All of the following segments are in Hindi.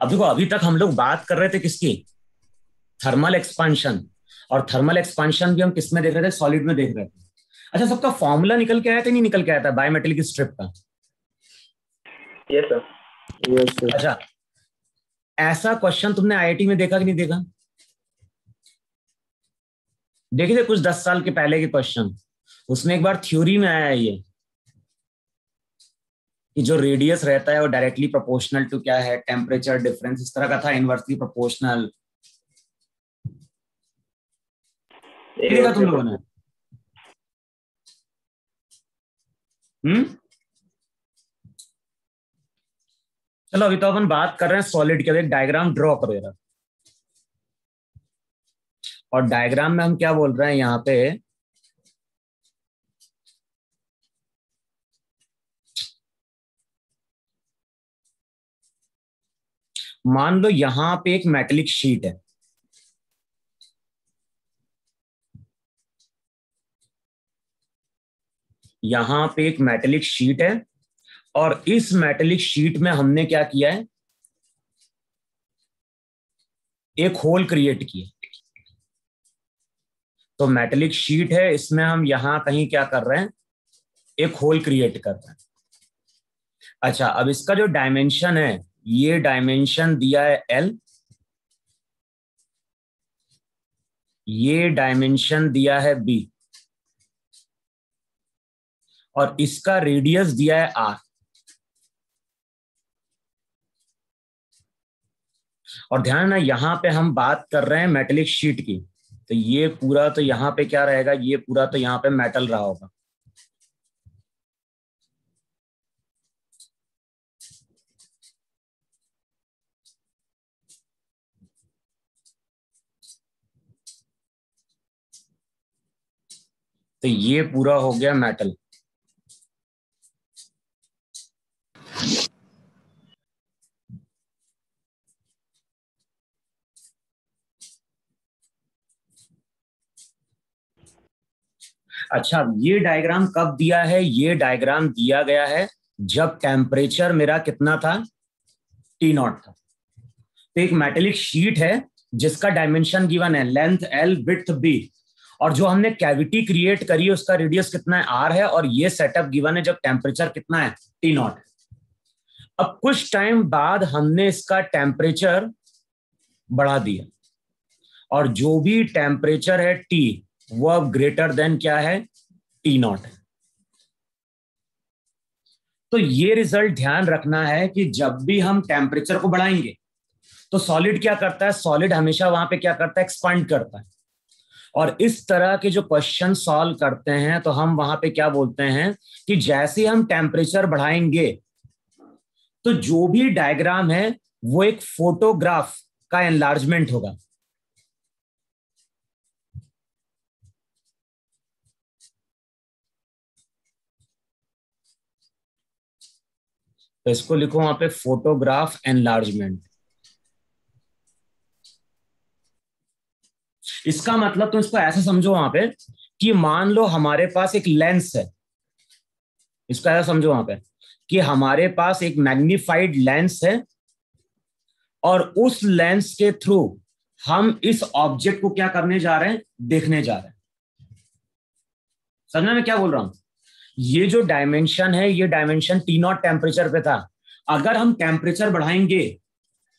अब देखो, अभी तक हम लोग बात कर रहे थे किसकी? Thermal expansion. और थर्मल एक्सपांशन भी हम किस में देख रहे थे? सॉलिड में देख रहे थे। अच्छा, सबका फॉर्मूला निकल के आया था नहीं निकल के आया था बायोमेटेलिक स्ट्रिप का? Yes sir. Yes sir. अच्छा, ऐसा क्वेश्चन तुमने आईआईटी में देखा कि नहीं देखा? देखे थे कुछ 10 साल के पहले के क्वेश्चन? उसमें एक बार थ्योरी में आया है ये कि जो रेडियस रहता है वो डायरेक्टली प्रोपोर्शनल टू क्या है, टेम्परेचर डिफरेंस, इस तरह का था, इनवर्सली प्रोपोर्शनल। देखा तुम लोगों ने? चलो, अभी तो अपन बात कर रहे हैं सॉलिड के। एक डायग्राम ड्रॉ करो यार। और डायग्राम में हम क्या बोल रहे हैं यहाँ पे? मान लो यहां पे एक मेटेलिक शीट है। यहां पे एक मेटेलिक शीट है और इस मेटेलिक शीट में हमने क्या किया है? एक होल क्रिएट किया। तो मेटेलिक शीट है, इसमें हम यहां कहीं क्या कर रहे हैं? एक होल क्रिएट कर रहे हैं। अच्छा, अब इसका जो डायमेंशन है, ये डायमेंशन दिया है एल, ये डायमेंशन दिया है बी, और इसका रेडियस दिया है आर। और ध्यान ना, यहां पे हम बात कर रहे हैं मेटेलिक शीट की। तो ये पूरा तो यहां पे क्या रहेगा? ये पूरा तो यहां पे मेटल रहा होगा। तो ये पूरा हो गया मेटल। अच्छा, ये डायग्राम कब दिया है? ये डायग्राम दिया गया है जब टेम्परेचर मेरा कितना था? टी नॉट था। तो एक मेटेलिक शीट है जिसका डायमेंशन गिवन है लेंथ एल, विड्थ बी, और जो हमने कैविटी क्रिएट करी है उसका रेडियस कितना है? आर है, और ये सेटअप गिवन है जब टेम्परेचर कितना है? T not. अब कुछ टाइम बाद हमने इसका टेम्परेचर बढ़ा दिया, और जो भी टेम्परेचर है टी, वो अब ग्रेटर देन क्या है? टी नॉट है। तो ये रिजल्ट ध्यान रखना है कि जब भी हम टेम्परेचर को बढ़ाएंगे तो सॉलिड क्या करता है? सॉलिड हमेशा वहां पे क्या करता है? एक्सपांड करता है। और इस तरह के जो क्वेश्चन सॉल्व करते हैं तो हम वहां पे क्या बोलते हैं कि जैसे हम टेम्परेचर बढ़ाएंगे तो जो भी डायग्राम है वो एक फोटोग्राफ का एनलार्जमेंट होगा। तो इसको लिखो वहां पे, फोटोग्राफ एनलार्जमेंट। इसका मतलब तुम इसको ऐसा समझो वहां पे कि मान लो हमारे पास एक लेंस है। इसको ऐसा समझो वहां पे कि हमारे पास एक मैग्नीफाइड लेंस है, और उस लेंस के थ्रू हम इस ऑब्जेक्ट को क्या करने जा रहे हैं? देखने जा रहे हैं। समझना मैं क्या बोल रहा हूं? ये जो डायमेंशन है, ये डायमेंशन टी नॉट टेम्परेचर पे था। अगर हम टेम्परेचर बढ़ाएंगे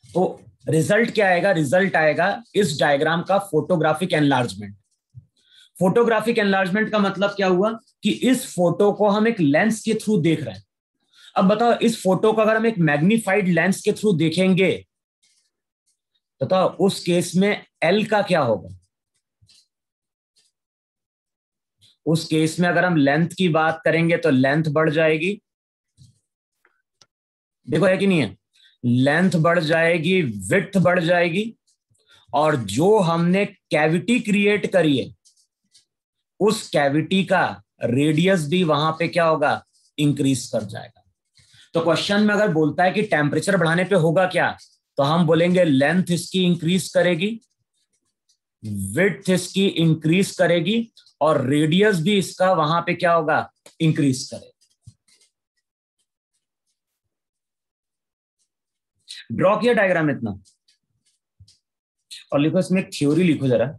तो रिजल्ट क्या आएगा? रिजल्ट आएगा इस डायग्राम का फोटोग्राफिक एनलार्जमेंट। फोटोग्राफिक एनलार्जमेंट का मतलब क्या हुआ कि इस फोटो को हम एक लेंस के थ्रू देख रहे हैं। अब बताओ, इस फोटो को अगर हम एक मैग्नीफाइड लेंस के थ्रू देखेंगे तो उस केस में एल का क्या होगा? उस केस में अगर हम लेंथ की बात करेंगे तो लेंथ बढ़ जाएगी। देखो, है कि नहीं है? लेंथ बढ़ जाएगी, विड्थ बढ़ जाएगी, और जो हमने कैविटी क्रिएट करी है उस कैविटी का रेडियस भी वहां पे क्या होगा? इंक्रीज कर जाएगा। तो क्वेश्चन में अगर बोलता है कि टेम्परेचर बढ़ाने पे होगा क्या, तो हम बोलेंगे लेंथ इसकी इंक्रीज करेगी, विड्थ इसकी इंक्रीज करेगी, और रेडियस भी इसका वहां पे क्या होगा? इंक्रीज करेगा। ड्रॉ किया डायग्राम इतना, और लिखो इसमें एक थ्योरी लिखो जरा।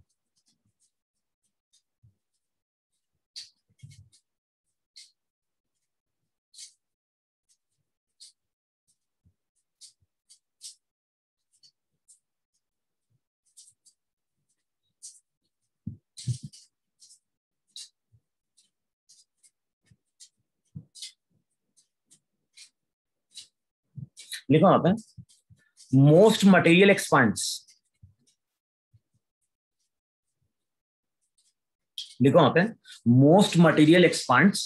लिखो वहां पे, मोस्ट मटेरियल एक्सपांड्स, लिखो वहां पे, most material expands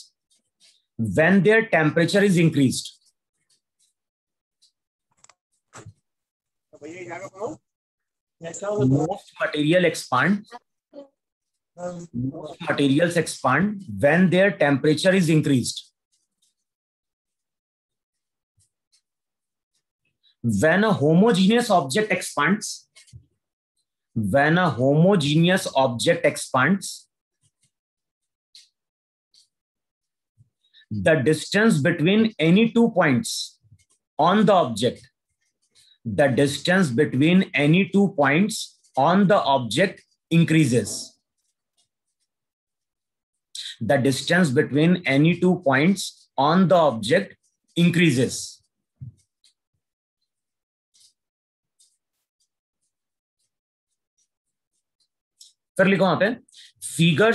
when there temperature is increased. Most material expand, most materials expand when their temperature is increased. When a homogeneous object expands, when a homogeneous object expands, the distance between any 2 points on the object, the distance between any 2 points on the object increases. The distance between any 2 points on the object increases. फिर लिखो वहां पे, figure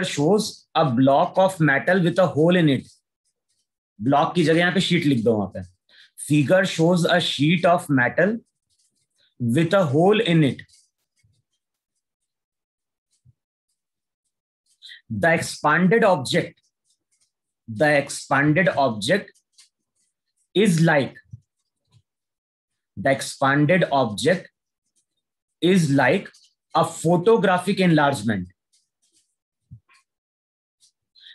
shows a block of metal with a hole in it. Block की जगह यहां पे शीट लिख दो वहां पे, figure shows a sheet of metal with a hole in it. The expanded object is like, the expanded object is like a photographic enlargement.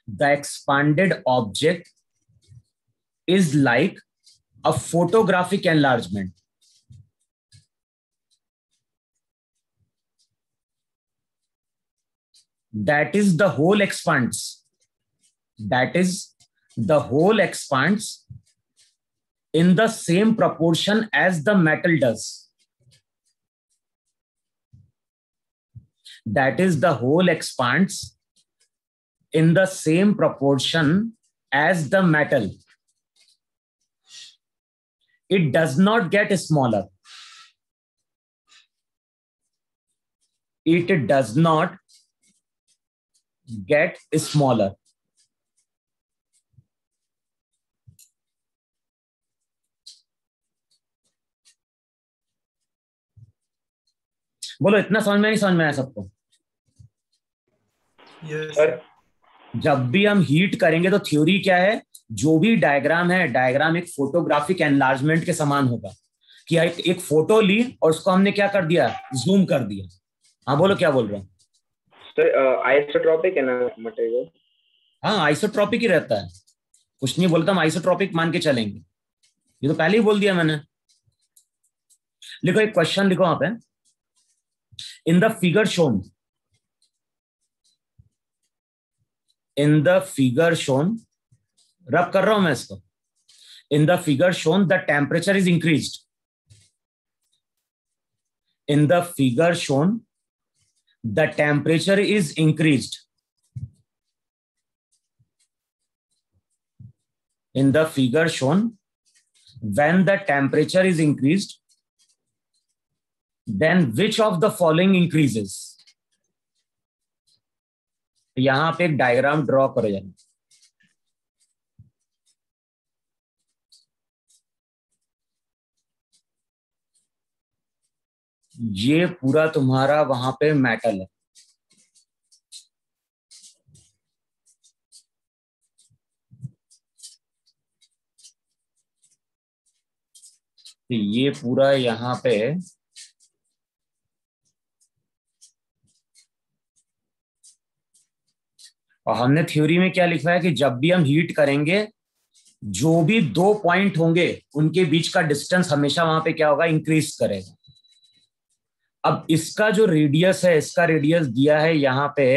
The expanded object is like a photographic enlargement. That is, the whole expands. That is, the whole expands in the same proportion as the metal does. That is, the whole expands in the same proportion as the metal. It does not get smaller. It does not get smaller. बोलो, इतना समझ में नहीं समझ में आया सबको? Yes sir. जब भी हम हीट करेंगे तो थ्योरी क्या है, जो भी डायग्राम है, डायग्राम एक फोटोग्राफिक एनलार्जमेंट के समान होगा, कि एक फोटो ली और उसको हमने क्या कर दिया, जूम कर दिया। हाँ बोलो, क्या बोल रहे हो सर? आइसोट्रोपिक है ना मटेरियल? हाँ, आइसोट्रोपिक ही रहता है, कुछ नहीं बोलता, हम आइसोट्रोपिक मान के चलेंगे, ये तो पहले ही बोल दिया मैंने। लिखो, एक क्वेश्चन लिखो वहां पे, in the figure shown, in the figure shown, रब कर रहा हूं मैं इसको, in the figure shown the temperature is increased. In the figure shown the temperature is increased. In the figure shown, when the temperature is increased, then which of the following increases? यहां पे एक डायग्राम ड्रॉ करो जाना। ये पूरा तुम्हारा वहां पे मेटल है, ये पूरा यहां पे और हमने थ्योरी में क्या लिखा है कि जब भी हम हीट करेंगे, जो भी 2 पॉइंट होंगे उनके बीच का डिस्टेंस हमेशा वहां पे क्या होगा, इंक्रीज करेगा। अब इसका जो रेडियस है, इसका रेडियस दिया है यहां पे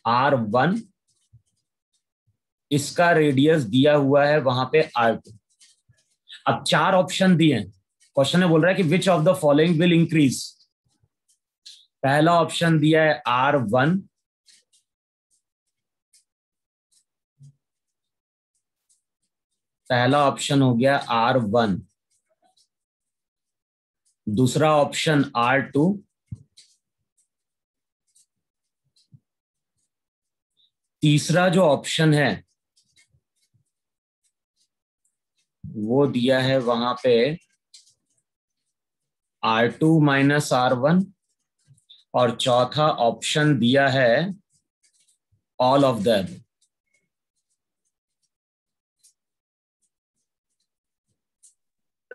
R1, इसका रेडियस दिया हुआ है वहां पे R2। अब 4 ऑप्शन दिए हैं, क्वेश्चन में बोल रहा है कि which of the following will increase. पहला ऑप्शन दिया है R1, पहला ऑप्शन हो गया R1, दूसरा ऑप्शन R2, तीसरा जो ऑप्शन है वो दिया है वहां पे R2 माइनस R1, और चौथा ऑप्शन दिया है all of the above.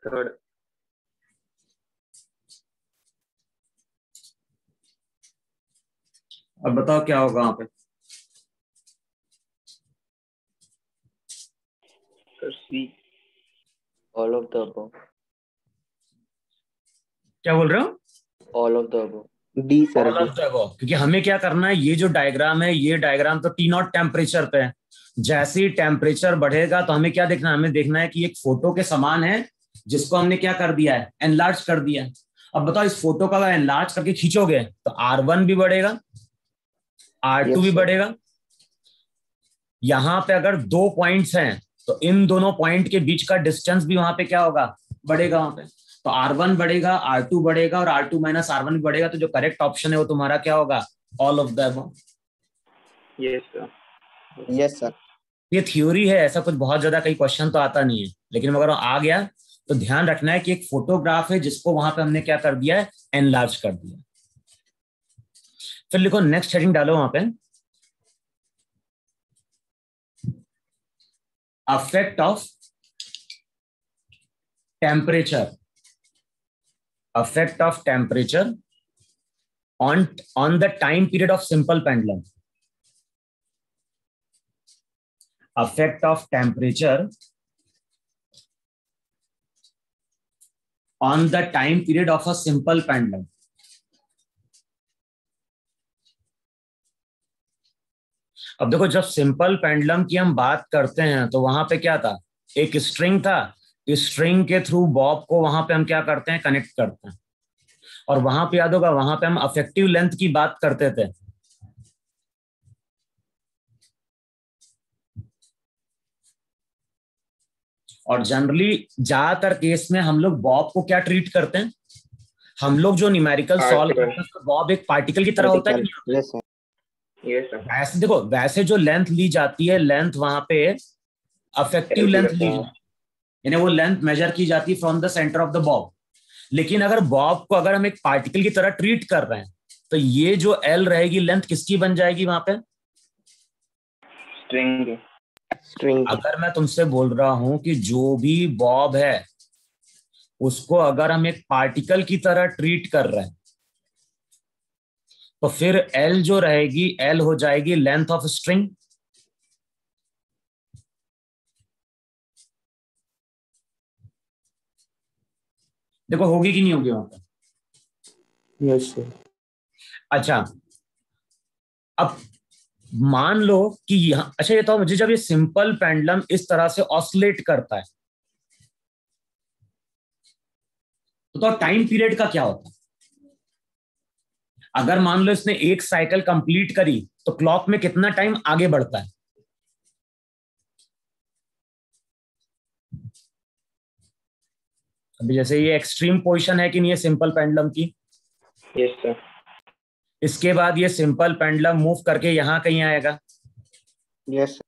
Third. अब बताओ क्या होगा वहां पे। C. All of the above. क्या बोल रहे हो? All of the above. D sir, all of the above, क्योंकि हमें क्या करना है, ये जो डायग्राम है ये डायग्राम तो टी नॉट टेम्परेचर पे है। जैसे ही टेम्परेचर बढ़ेगा तो हमें क्या देखना है, हमें देखना है कि एक फोटो के समान है जिसको हमने क्या कर दिया है, एनलार्ज कर दिया है। अब बताओ इस फोटो का अगर एनलार्ज करके खींचोगे तो R1 भी बढ़ेगा, R2 भी बढ़ेगा। यहां पे अगर 2 पॉइंट्स हैं तो इन दोनों पॉइंट के बीच का डिस्टेंस भी वहां पे क्या होगा, बढ़ेगा वहां पे। तो R1 बढ़ेगा, R2 बढ़ेगा और R2 माइनस R1 भी बढ़ेगा। तो जो करेक्ट ऑप्शन है वो तुम्हारा क्या होगा, all of the above. Yes sir. Yes sir. ये थ्योरी है, ऐसा कुछ बहुत ज्यादा कई क्वेश्चन तो आता नहीं है, लेकिन अगर आ गया तो ध्यान रखना है कि एक फोटोग्राफ है जिसको वहां पे हमने क्या कर दिया है, एनलार्ज कर दिया। फिर लिखो नेक्स्ट हेडिंग डालो वहां पे, affect of temperature, effect of temperature on the time period of simple pendulum, effect of temperature on the time period of a simple pendulum। अब देखो जब सिंपल पेंडुलम की हम बात करते हैं तो वहां पे क्या था, एक स्ट्रिंग था, स्ट्रिंग के थ्रू बॉब को वहां पे हम क्या करते हैं, कनेक्ट करते हैं। और वहां पे याद होगा वहां पे हम अफेक्टिव लेंथ की बात करते थे। और जनरली ज्यादातर केस में हम लोग बॉब को क्या ट्रीट करते हैं, हम लोग जो न्यूमेरिकल सॉल्व करते हैं तो बॉब एक पार्टिकल की तरह होता है कि नहीं होता? Yes sir. Yes sir. वैसे देखो, वैसे जो लेंथ ली जाती है, लेंथ वहां पे अफेक्टिव लेंथ ली जाती है, यानी वो लेंथ मेजर की जाती है from the centre of the Bob. लेकिन अगर बॉब को अगर हम एक पार्टिकल की तरह ट्रीट कर रहे हैं तो ये जो एल रहेगी लेंथ किसकी बन जाएगी वहां पे, स्ट्रिंग। स्ट्रिंग। अगर मैं तुमसे बोल रहा हूं कि जो भी बॉब है उसको अगर हम एक पार्टिकल की तरह ट्रीट कर रहे हैं तो फिर एल जो रहेगी, एल हो जाएगी लेंथ ऑफ स्ट्रिंग। देखो होगी कि नहीं होगी वहां पे। Yes sir. अच्छा, अब मान लो कि यहां, अच्छा ये तो मुझे, जब ये सिंपल पेंडुलम इस तरह से ऑसिलेट करता है तो टाइम पीरियड का क्या होता है। अगर मान लो इसने एक साइकिल कंप्लीट करी तो क्लॉक में कितना टाइम आगे बढ़ता है। अभी जैसे ये एक्सट्रीम पोजीशन है कि नहीं, ये सिंपल पेंडुलम की। Yes sir. इसके बाद ये सिंपल पेंडुलम मूव करके यहां कहीं आएगा। यस।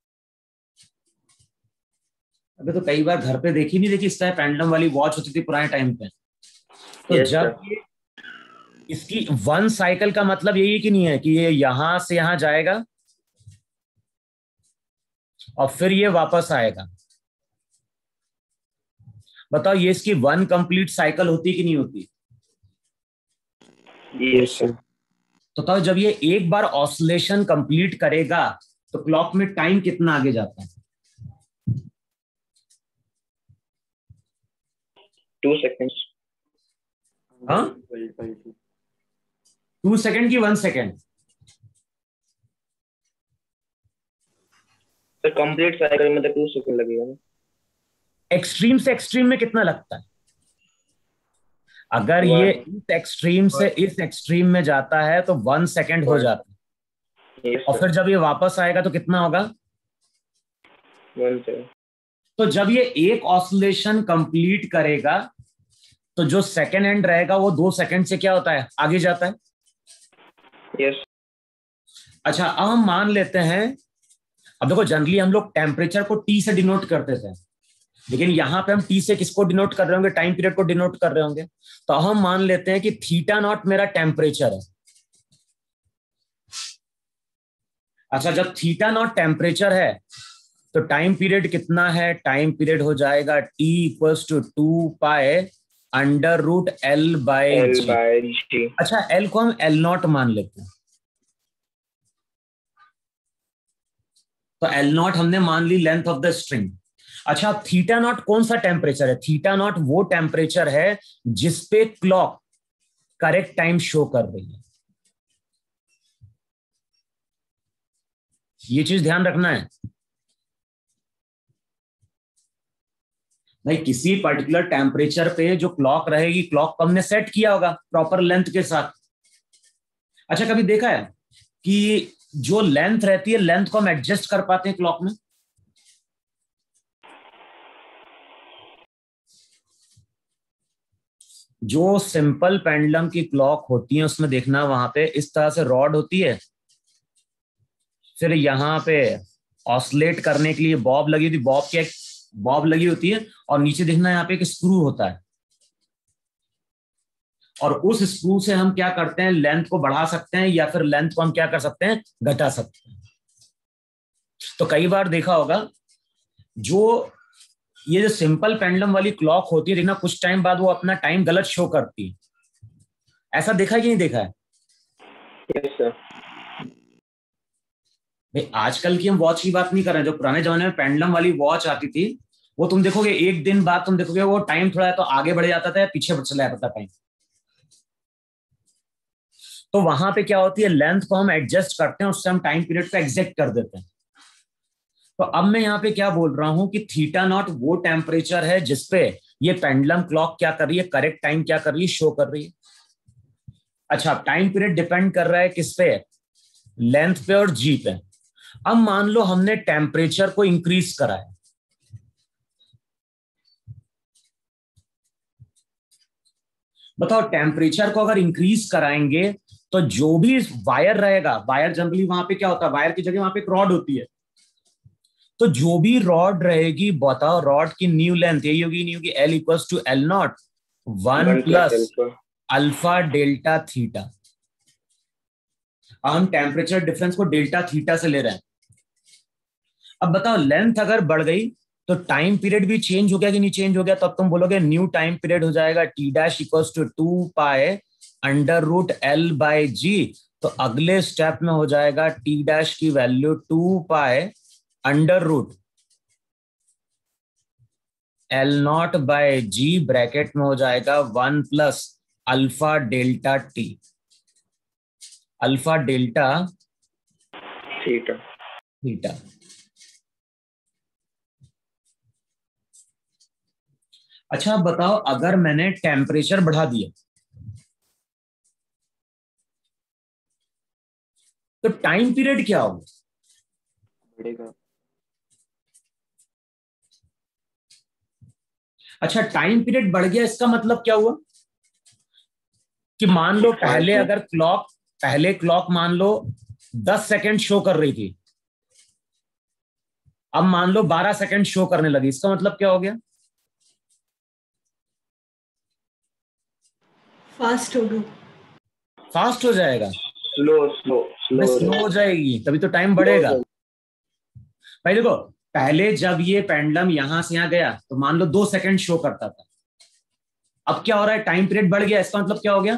अबे तो कई बार घर पे देखी नहीं, देखी इस तरह पेंडुलम वाली वॉच होती थी पुराने टाइम पे। तो Yes, जब sir. ये इसकी वन साइकिल का मतलब यही कि नहीं है कि ये यहां से यहां जाएगा और फिर ये वापस आएगा। बताओ ये इसकी वन कंप्लीट साइकिल होती कि नहीं होती। Yes, sir. तो बताओ जब ये एक बार ऑसिलेशन कंप्लीट करेगा तो क्लॉक में टाइम कितना आगे जाता है। 2 seconds. हाँ, 2 सेकेंड की 1 सेकेंड। सर कंप्लीट साइकिल में तो 2 सेकंड लगेगा ना। एक्सट्रीम से एक्सट्रीम में कितना लगता है? अगर ये इस एक्सट्रीम से इस एक्सट्रीम में जाता है तो 1 सेकेंड हो जाता है, यस और फिर जब ये वापस आएगा तो कितना होगा? 1 सेकंड। तो जब ये एक ऑसिलेशन कंप्लीट करेगा तो जो सेकेंड एंड रहेगा वो 2 सेकेंड से क्या होता है, आगे जाता है। यस। अच्छा, अब हम मान लेते हैं, अब देखो जनरली हम लोग टेम्परेचर को टी से डिनोट करते थे, लेकिन यहां पे हम टी से किसको डिनोट कर रहे होंगे? टाइम पीरियड को डिनोट कर रहे होंगे। तो हम मान लेते हैं कि थीटा नॉट मेरा टेम्परेचर है। अच्छा, जब थीटा नॉट टेम्परेचर है तो टाइम पीरियड कितना है? टाइम पीरियड हो जाएगा T equals to 2 pi under root L by G. अच्छा, एल को हम एल नॉट मान लेते हैं, तो एल नॉट हमने मान ली लेंथ ऑफ द स्ट्रिंग। अच्छा, थीटा नॉट कौन सा टेम्परेचर है? थीटा नॉट वो टेम्परेचर है जिसपे क्लॉक करेक्ट टाइम शो कर रही है। ये चीज ध्यान रखना है भाई, किसी पर्टिकुलर टेम्परेचर पे जो क्लॉक रहेगी, क्लॉक को हमने सेट किया होगा प्रॉपर लेंथ के साथ। अच्छा, कभी देखा है कि जो लेंथ रहती है, लेंथ को हम एडजस्ट कर पाते हैं क्लॉक में? जो सिंपल पेंडुलम की क्लॉक होती है उसमें देखना, वहां पे इस तरह से रॉड होती है, फिर यहाँ पे ऑसिलेट करने के लिए बॉब लगी होती, बॉब के बॉब लगी होती है, और नीचे देखना यहाँ पे एक स्क्रू होता है, और उस स्क्रू से हम क्या करते हैं, लेंथ को बढ़ा सकते हैं या फिर लेंथ को हम क्या कर सकते हैं, घटा सकते हैं। तो कई बार देखा होगा, जो ये जो सिंपल पेंडुलम वाली क्लॉक होती है, देखना कुछ टाइम बाद वो अपना टाइम गलत शो करती है। ऐसा देखा है कि नहीं देखा है? Yes sir. भाई आजकल की हम वॉच की बात नहीं कर रहे हैं, जो पुराने जमाने में पेंडुलम वाली वॉच आती थी, वो तुम देखोगे एक दिन बाद तुम देखोगे वो टाइम थोड़ा है तो आगे बढ़ जाता था या पीछे चला जाता था टाइम। तो वहां पे क्या होती है, लेंथ को हम एडजस्ट करते हैं, उससे हम टाइम पीरियड को एग्जैक्ट कर देते हैं। तो अब मैं यहाँ पे क्या बोल रहा हूं कि थीटा नॉट वो टेम्परेचर है जिसपे ये पेंडुलम क्लॉक क्या कर रही है, करेक्ट टाइम क्या कर रही है, शो कर रही है। अच्छा, टाइम पीरियड डिपेंड कर रहा है किस पे? लेंथ पे और जी पे। अब मान लो हमने टेम्परेचर को इंक्रीज करा है, बताओ टेम्परेचर को अगर इंक्रीज कराएंगे तो जो भी वायर रहेगा, वायर जनरली वहां पे क्या होता है, वायर की जगह वहां पे एक रॉड होती है, तो जो भी रॉड रहेगी, बताओ रॉड की न्यू लेंथ यही होगी, नहीं होगी? L equals to L nought 1 plus plus alpha. Alpha delta theta. हम टेम्परेचर डिफरेंस को डेल्टा थीटा से ले रहे हैं। अब बताओ लेंथ अगर बढ़ गई तो टाइम पीरियड भी चेंज हो गया कि नहीं चेंज हो गया? तो अब तुम बोलोगे न्यू टाइम पीरियड हो जाएगा T dash equals to 2 pi under root L by G. तो अगले स्टेप में हो जाएगा टी डैश की value 2 pi under root L not by G, bracket में हो जाएगा 1 plus alpha delta T, alpha delta theta. Theta. अच्छा बताओ, अगर मैंने टेम्परेचर बढ़ा दिया तो टाइम पीरियड क्या होगा? बढ़ेगा। अच्छा, टाइम पीरियड बढ़ गया, इसका मतलब क्या हुआ कि मान लो पहले अगर क्लॉक, पहले क्लॉक मान लो 10 सेकंड शो कर रही थी, अब मान लो 12 सेकंड शो करने लगी, इसका मतलब क्या हो गया? फास्ट होगा। फास्ट हो जाएगा? स्लो स्लो मैं स्लो स्लो हो जाएगी तभी तो टाइम बढ़ेगा। भाई देखो, पहले जब ये पेंडुलम यहां से यहां गया तो मान लो 2 सेकंड शो करता था, अब क्या हो रहा है, टाइम पीरियड बढ़ गया, इसका मतलब क्या हो गया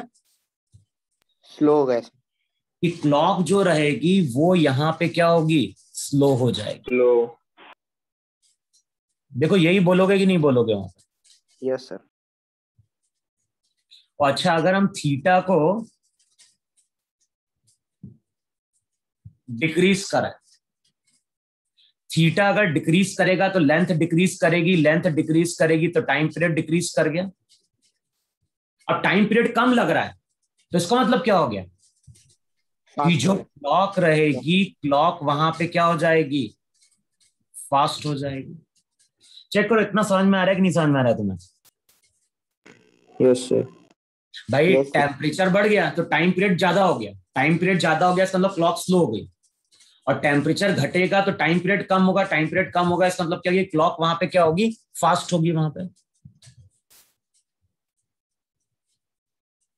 स्लो हो गया। कि क्लॉक जो रहेगी वो यहां पे क्या होगी, स्लो हो जाएगी। स्लो। देखो यही बोलोगे कि नहीं बोलोगे वहां पे? Yes sir. और अच्छा, अगर हम थीटा को डिक्रीज करें, थीटा अगर डिक्रीज करेगा तो लेंथ डिक्रीज करेगी, लेंथ डिक्रीज करेगी तो टाइम पीरियड डिक्रीज कर गया। अब टाइम पीरियड कम लग रहा है तो इसका मतलब क्या हो गया कि जो क्लॉक रहेगी, क्लॉक वहां पे क्या हो जाएगी, फास्ट हो जाएगी। चेक करो इतना समझ में आ रहा है कि नहीं समझ में आ रहा है तुम्हें? Yes sir. भाई Yes, sir. टेम्परेचर बढ़ गया तो टाइम पीरियड ज्यादा हो गया, टाइम पीरियड ज्यादा हो गया इसका मतलब क्लॉक स्लो हो गई। और टेम्परेचर घटेगा तो टाइम पीरियड कम होगा, टाइम पीरियड कम होगा इसका मतलब क्या होगी, क्लॉक वहां पे क्या होगी, फास्ट होगी वहां पे।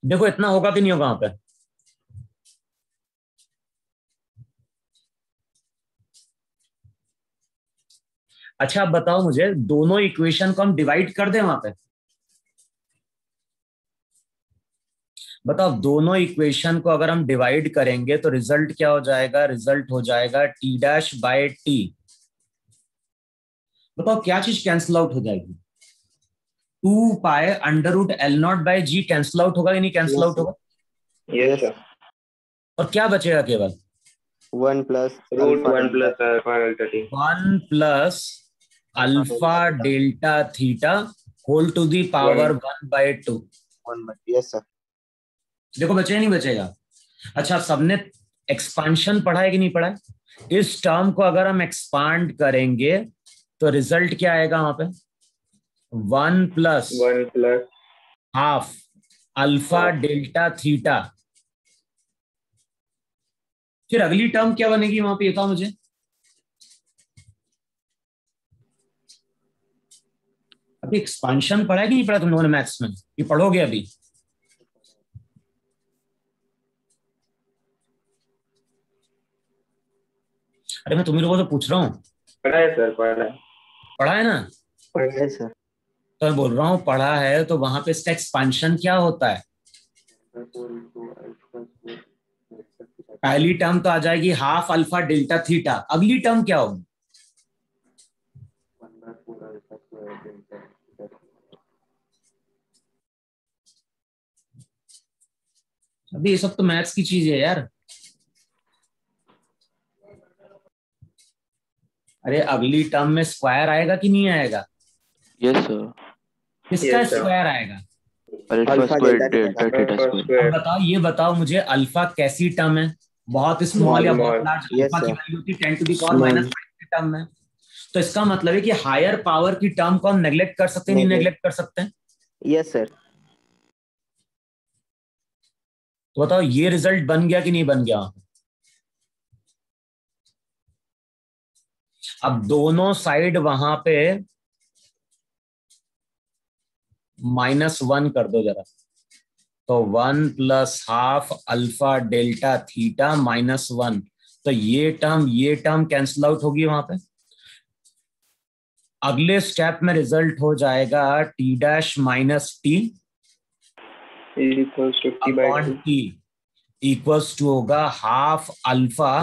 देखो इतना होगा कि नहीं होगा वहां पे? अच्छा आप बताओ मुझे, दोनों इक्वेशन को हम डिवाइड कर दें वहां पे? बताओ दोनों इक्वेशन को अगर हम डिवाइड करेंगे तो रिजल्ट क्या हो जाएगा, रिजल्ट हो जाएगा टी डैश बाय टी। बताओ क्या चीज कैंसिल आउट हो जाएगी, 2 pi under root L0/G cancel out होगा कि नहीं कैंसिल Yes, आउट sir. होगा? Yes sir. और क्या बचेगा केवल 1 plus रूट alpha 1 delta. Plus alpha delta T. 1 plus alpha delta theta whole to the power 1/2। 1 by. Yes, sir. देखो बचेगा नहीं बचेगा? अच्छा सबने एक्सपांशन पढ़ा है कि नहीं पढ़ा है? इस टर्म को अगर हम एक्सपांड करेंगे तो रिजल्ट क्या आएगा वहां पे, 1 plus 1 plus half alpha delta theta. फिर अगली टर्म क्या बनेगी वहां पे, ये बताओ मुझे। अभी एक्सपांशन पढ़ा है कि नहीं पढ़ा तुम लोगों ने मैथ्स में, ये पढ़ोगे अभी? अरे मैं तुम्ही लोगों से पूछ रहा हूँ, पढ़ा है सर, पढ़ा है। पढ़ा है ना? Yes, sir. तो मैं बोल रहा हूँ पढ़ा है तो वहां पे इसका एक्सपांशन क्या होता है? पहली टर्म तो आ जाएगी हाफ अल्फा डेल्टा थीटा, अगली टर्म क्या होगी? अभी ये सब तो मैथ्स की चीज है यार। अरे अगली टर्म में स्क्वायर आएगा कि नहीं आएगा? Yes sir. किसका Yes, sir. स्क्वायर आएगा? Alpha Alpha square delta delta theta. Theta alpha square. अब स्क्वायर बताओ, ये बताओ मुझे अल्फा कैसी टर्म है, बहुत स्मॉल Small. या बहुत स्मॉल। लार्ज? Yes, अल्फा की sir. वैल्यू होती है 10⁻⁻⁻ Small. की टर्म में। तो इसका मतलब है कि हायर पावर की टर्म को हम नेग्लेक्ट कर सकते हैं, नहीं Neglect. नेग्लेक्ट कर सकते हैं? Yes, sir. तो बताओ ये रिजल्ट बन गया कि नहीं बन गया? अब दोनों साइड वहां पे -1 कर दो जरा, तो 1 plus half alpha delta theta -1, तो ये टर्म कैंसिल आउट होगी वहां पे। अगले स्टेप में रिजल्ट हो जाएगा T dash minus T equals to T by upon 2। T equals to होगा हाफ अल्फा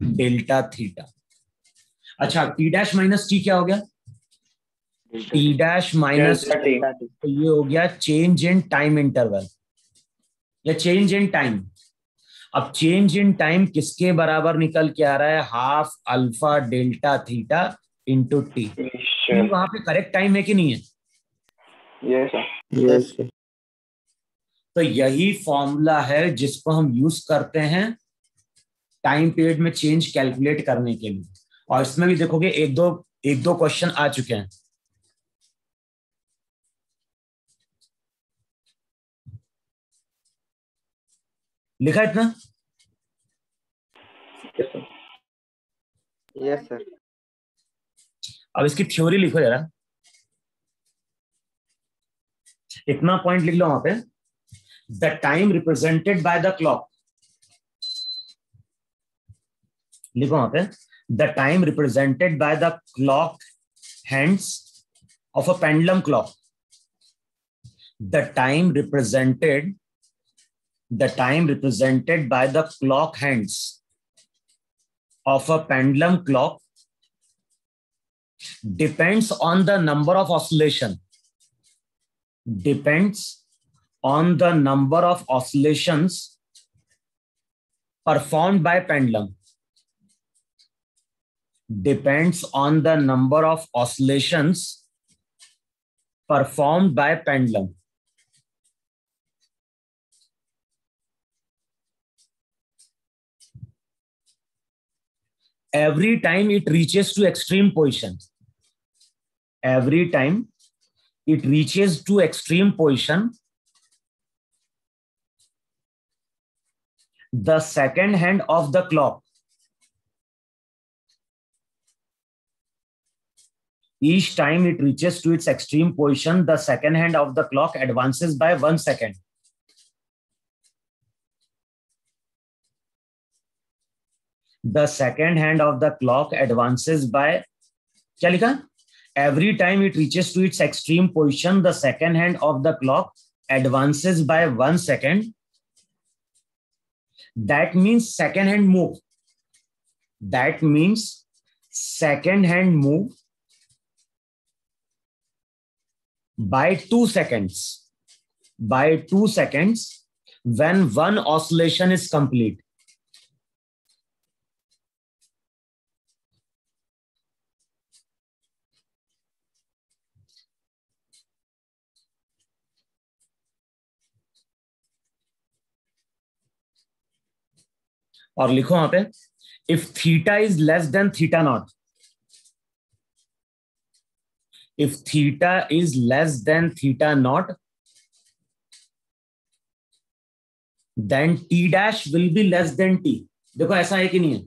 डेल्टा थीटा। अच्छा टी डैश माइनस टी क्या हो गया, T dash minus delta T. तो ये हो गया चेंज इन टाइम इंटरवल या चेंज इन टाइम। अब चेंज इन टाइम किसके बराबर निकल के आ रहा है, half alpha delta theta into T. वहां पे करेक्ट टाइम है कि नहीं है? Yes sir. Yes, sir. तो यही फॉर्मूला है जिसको हम यूज करते हैं टाइम पीरियड में चेंज कैलकुलेट करने के लिए। और इसमें भी देखोगे एक दो क्वेश्चन आ चुके हैं। लिखा है इतना? Yes sir. Yes, sir. अब इसकी थ्योरी लिखो जरा, इतना पॉइंट लिख लो वहां पे, the time represented by the clock, लिखो वहां पे, the time represented by the clock hands of a pendulum clock, the time represented by the clock hands of a pendulum clock depends on the number of oscillations performed by pendulum. depends on the number of oscillations performed by pendulum. Every time it reaches to extreme position, every time it reaches to extreme position, the second hand of the clock, each time it reaches to its extreme position, the second hand of the clock advances by 1 second. The second hand of the clock advances by, क्या लिखा? Every time it reaches to its extreme position, the second hand of the clock advances by 1 second. That means second hand move. That means second hand move by 2 seconds. By 2 seconds when one oscillation is complete. और लिखो वहां पे, if theta is less than theta nought, if theta is less than theta nought, then T dash will be less than T. देखो ऐसा है कि नहीं है?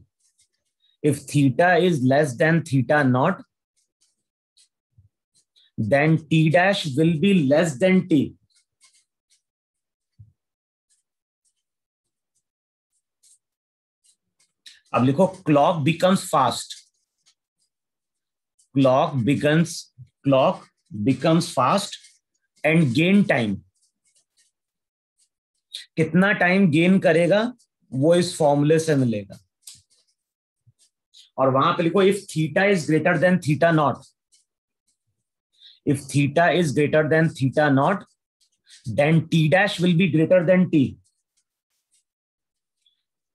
If theta is less than theta nought, then T dash will be less than T. अब लिखो, clock becomes fast, clock becomes fast and gain time. कितना टाइम गेन करेगा वो इस फॉर्मूले से मिलेगा. और वहां पे लिखो, if theta is greater than theta nought, if theta is greater than theta nought, then T dash will be greater than T.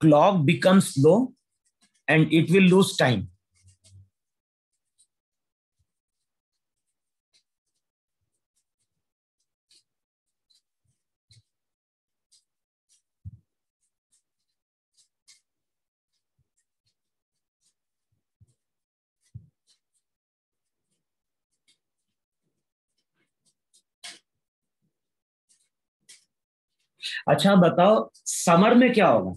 Clock becomes slow and it will lose time. अच्छा बताओ, समर में क्या होगा?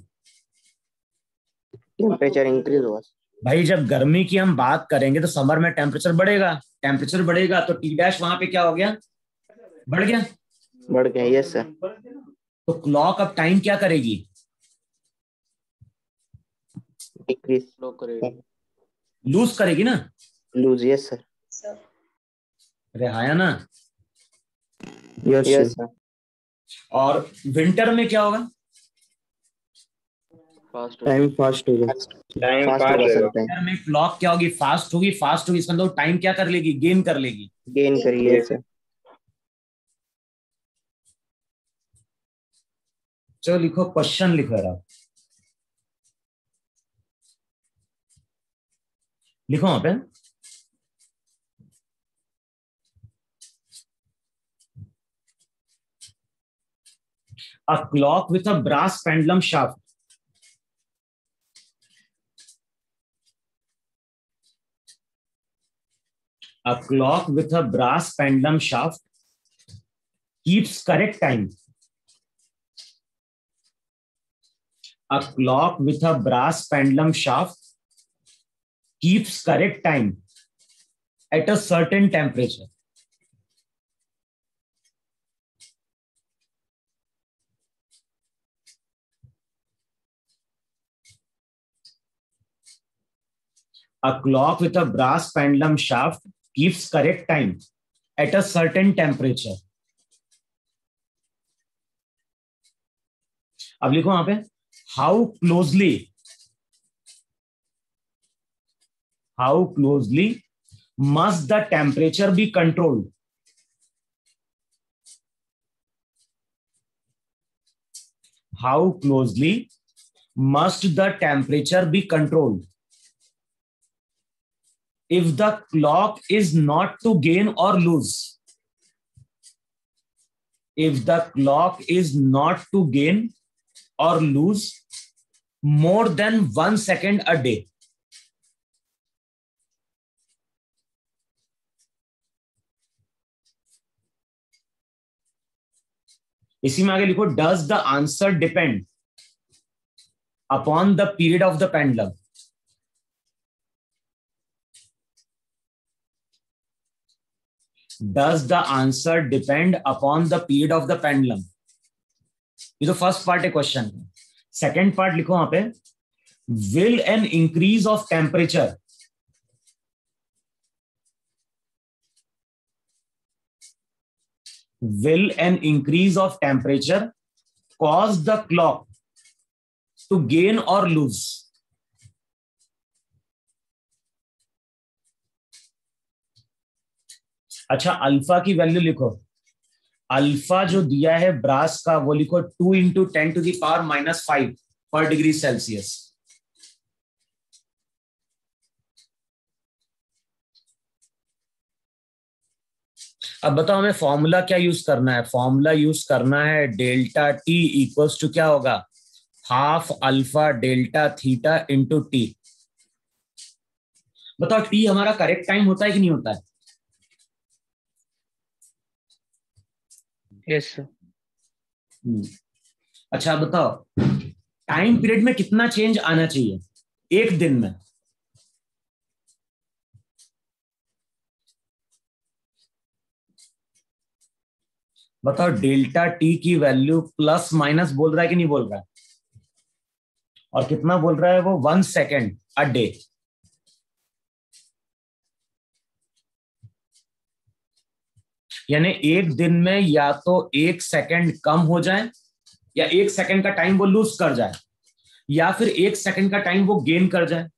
टेम्परेचर इंक्रीज होगा. भाई जब गर्मी की हम बात करेंगे तो समर में टेम्परेचर बढ़ेगा. टेम्परेचर बढ़ेगा तो टी डैश वहां पे क्या हो गया? बढ़ गया. बढ़ गया. Yes sir. तो क्लॉक अब टाइम क्या करेगी? डिक्रीज. लो करेगा. लूज करेगी ना. लूज. Yes sir. अरे हाया ना. Yes sir. और विंटर में क्या होगा? फास्ट टाइम फास्ट होगा. टाइम फास्ट होगा सर. होगा. टाइम विंटर में क्लॉक क्या होगी? फास्ट होगी. फास्ट होगी इसका मतलब टाइम क्या कर लेगी? गेन कर लेगी. गेन करिए सर. चलो लिखो, क्वेश्चन लिखो रहा, लिखो वहां पे, a clock with a brass pendulum shaft, a clock with a brass pendulum shaft keeps correct time. A clock with a brass pendulum shaft keeps correct time at a certain temperature. A clock with a brass pendulum shaft keeps correct time at a certain temperature. अब लिखो वहां पे, how closely must the temperature be controlled? How closely must the temperature be controlled? if the clock is not to gain or lose, if the clock is not to gain or lose more than 1 second a day. इसी में आगे लिखो, does the answer depend upon the period of the pendulum? Does the answer depend upon the period of the pendulum? ये तो फर्स्ट पार्ट है क्वेश्चन। सेकेंड पार्ट लिखो वहां पे, will an increase of temperature cause the clock to gain or lose? अच्छा, अल्फा की वैल्यू लिखो। अल्फा जो दिया है ब्रास का वो लिखो 2 × 10⁻⁻5 पर डिग्री सेल्सियस। अब बताओ हमें फॉर्मूला क्या यूज करना है। फॉर्मूला यूज करना है डेल्टा टी इक्वल्स टू क्या होगा, half alpha delta theta into T. बताओ टी हमारा करेक्ट टाइम होता है कि नहीं होता है? Yes sir. अच्छा बताओ टाइम पीरियड में कितना चेंज आना चाहिए एक दिन में? बताओ डेल्टा टी की वैल्यू प्लस माइनस बोल रहा है कि नहीं बोल रहा है? और कितना बोल रहा है वो, 1 सेकेंड अ डे। यानी एक दिन में या तो 1 सेकेंड कम हो जाए, या 1 सेकेंड का टाइम वो लूज कर जाए, या फिर 1 सेकेंड का टाइम वो गेन कर जाए।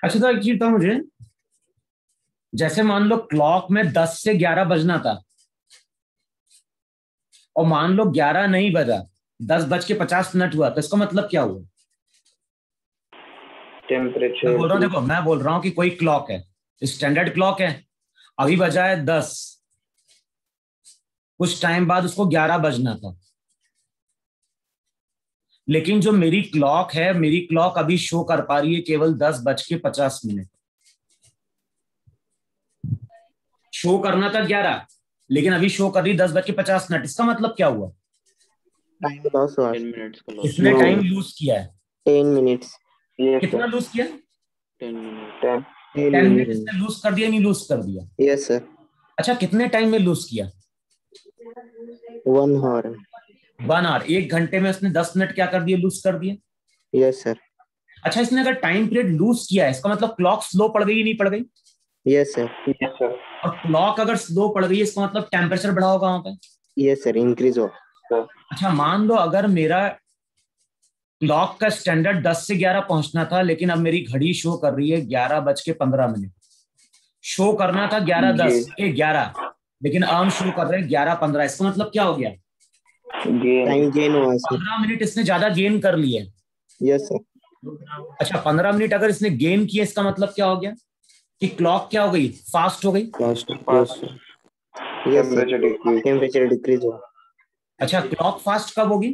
अच्छा तो एक चीज तो मुझे, जैसे मान लो क्लॉक में 10 से 11 बजना था, और मान लो 11 नहीं बजा, 10:50 हुआ, तो इसका मतलब क्या हुआ? टेम्परेचर। मैं बोल रहा हूँ, देखो मैं बोल रहा हूँ कि कोई क्लॉक है, स्टैंडर्ड क्लॉक है, अभी बजा है 10, कुछ टाइम बाद उसको 11 बजना था, लेकिन जो मेरी क्लॉक है, मेरी क्लॉक अभी शो कर पा रही है केवल 10:50। शो करना था 11, लेकिन अभी शो कर रही 10:50। इसका मतलब क्या हुआ? टाइम लॉस हुआ। 10 मिनट्स का लॉस। इसने टाइम लूज किया है। 10 मिनट्स। कितना लूज किया? 10 मिनट। 10 मिनट इसने लूज कर दिया, नहीं लूज कर दिया? Yes sir. अच्छा कितने टाइम में लूज किया? 1 आवर। 1 आवर, 1 घंटे में उसने 10 मिनट क्या कर दिए, लूज कर दिए। Yes sir. अच्छा इसने अगर टाइम पीरियड लूज किया है, इसका मतलब क्लॉक स्लो पड़ गई, नहीं पड़ गई? Yes sir. Yes sir. और क्लॉक अगर स्लो पड़ गई है, इसका मतलब टेम्परेचर बढ़ा होगा वहां पे। यस सर, इंक्रीज हो। अच्छा मान लो अगर मेरा क्लॉक का स्टैंडर्ड 10 से 11 पहुंचना था, लेकिन अब मेरी घड़ी शो कर रही है 11:15। शो करना था 11:10 लेकिन अब शो कर रहे हैं 11:15। इसका मतलब क्या हो गया? टाइम गेन हुआ सर। 15 मिनट इसने ज्यादा गेन कर लिए। Yes sir. अच्छा 15 मिनट अगर इसने गेन किया, इसका मतलब क्या हो गया कि क्लॉक क्या हो गई, फास्ट हो गई। टेम्परेचर डिक्रीज हो। अच्छा क्लॉक फास्ट कब होगी?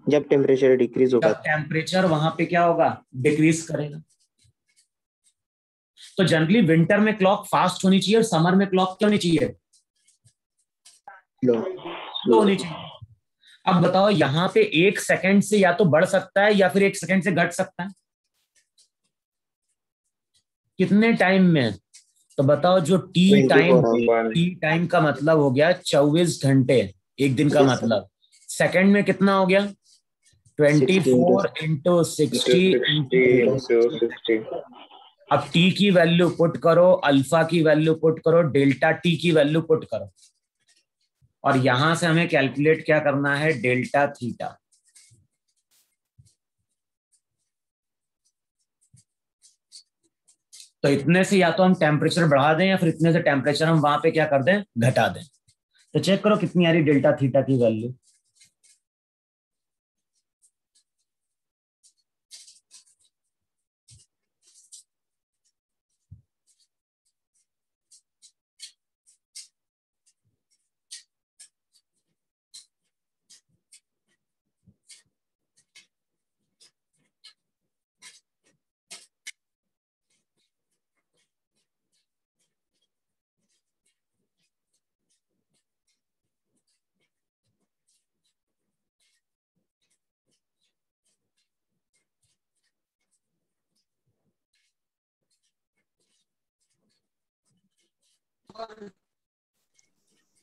जब टेम्परेचर डिक्रीज होगा। जब टेम्परेचर वहां पे क्या होगा, डिक्रीज करेगा। तो जनरली विंटर में क्लॉक फास्ट होनी चाहिए, और समर में क्लॉक क्या होनी चाहिए, स्लो होनी चाहिए। अब बताओ यहां पे 1 सेकंड से या तो बढ़ सकता है, या फिर 1 सेकंड से घट सकता है। कितने टाइम में? तो बताओ जो टी टाइम का मतलब हो गया 24 घंटे, एक दिन का मतलब। सेकंड में कितना हो गया, 24 इंटू 60 into 60. अब टी की वैल्यू पुट करो, अल्फा की वैल्यू पुट करो, डेल्टा टी की वैल्यू पुट करो, और यहां से हमें कैलकुलेट क्या करना है, डेल्टा थीटा। तो इतने से या तो हम टेम्परेचर बढ़ा दें या फिर इतने से टेम्परेचर हम वहां पे क्या कर दें, घटा दें। तो चेक करो कितनी आ रही डेल्टा थीटा की value.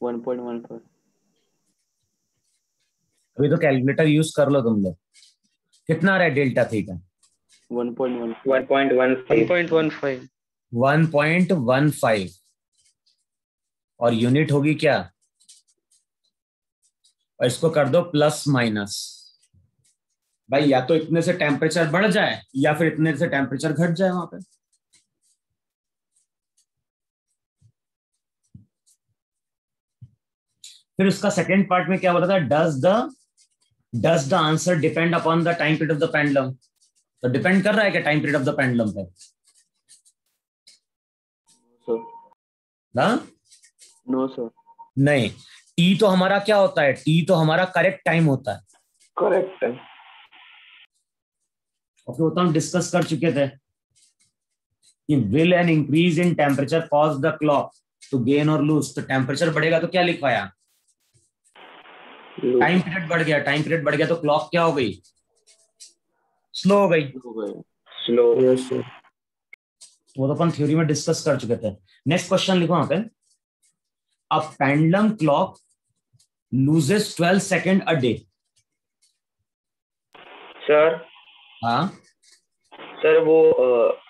One point one five. अभी तो कैलकुलेटर यूज कर लो तुम लोग। कितना आ रहा है डेल्टा थीटा? 1.15. 1.15। और यूनिट होगी क्या, और इसको कर दो प्लस माइनस। भाई या तो इतने से टेम्परेचर बढ़ जाए या फिर इतने से टेम्परेचर घट जाए वहां पे। फिर उसका सेकेंड पार्ट में क्या बोला था, does the answer depend upon the time period of the pendulum. तो डिपेंड कर रहा है क्या time period of the pendulum पे? No sir. नहीं, टी तो हमारा क्या होता है, टी तो हमारा करेक्ट टाइम होता है। Correct. ओके, वो तो हम डिस्कस कर चुके थे कि will an increase in temperature cause the clock to gain और लूज। तो टेम्परेचर बढ़ेगा तो क्या लिखवाया, टाइम पीरियड बढ़ गया, टाइम पीरियड बढ़ गया तो क्लॉक क्या हो गई, स्लो हो गई। Slow. Yes sir. वो तो अपन थ्योरी में डिस्कस कर चुके थे। नेक्स्ट क्वेश्चन लिखो वहां पे, a pendulum clock loses 12 second a day. Sir हाँ, सर वो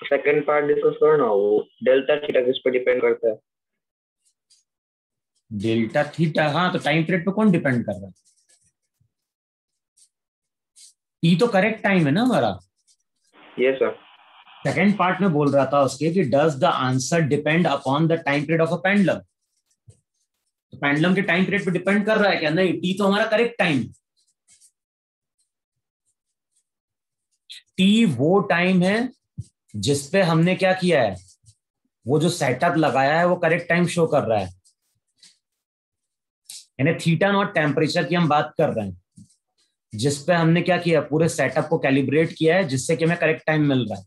सेकंड पार्ट डिस्कस करो ना, वो डेल्टा थीटा किस पे डिपेंड करता है? डेल्टा थीटा, हाँ तो टाइम पीरियड पे कौन डिपेंड कर रहा है? टी तो करेक्ट टाइम है ना हमारा। Yes sir. सेकेंड पार्ट में बोल रहा था उसके कि does the answer depend upon the time period of a pendulum. तो पेंडुलम के टाइम पीरियड पे डिपेंड कर रहा है क्या? नहीं, टी तो हमारा करेक्ट टाइम। टी वो टाइम है जिसपे हमने क्या किया है, वो जो सेटअप लगाया है वो करेक्ट टाइम शो कर रहा है। यानी थीटा नॉट टेम्परेचर की हम बात कर रहे हैं, जिसपे हमने क्या किया, पूरे सेटअप को कैलिब्रेट किया है जिससे कि हमें करेक्ट टाइम मिल रहा है।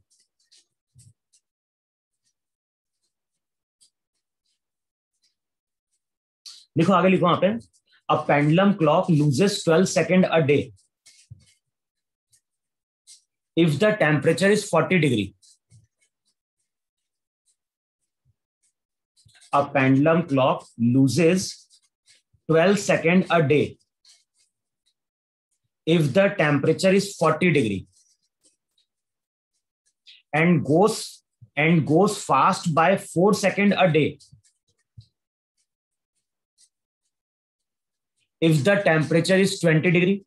लिखो आगे, लिखो वहां पे, a pendulum clock loses 12 second a day if the temperature is 40 degree. A pendulum clock loses 12 seconds a day if the temperature is 40 degree and goes fast by 4 seconds a day if the temperature is 20 degree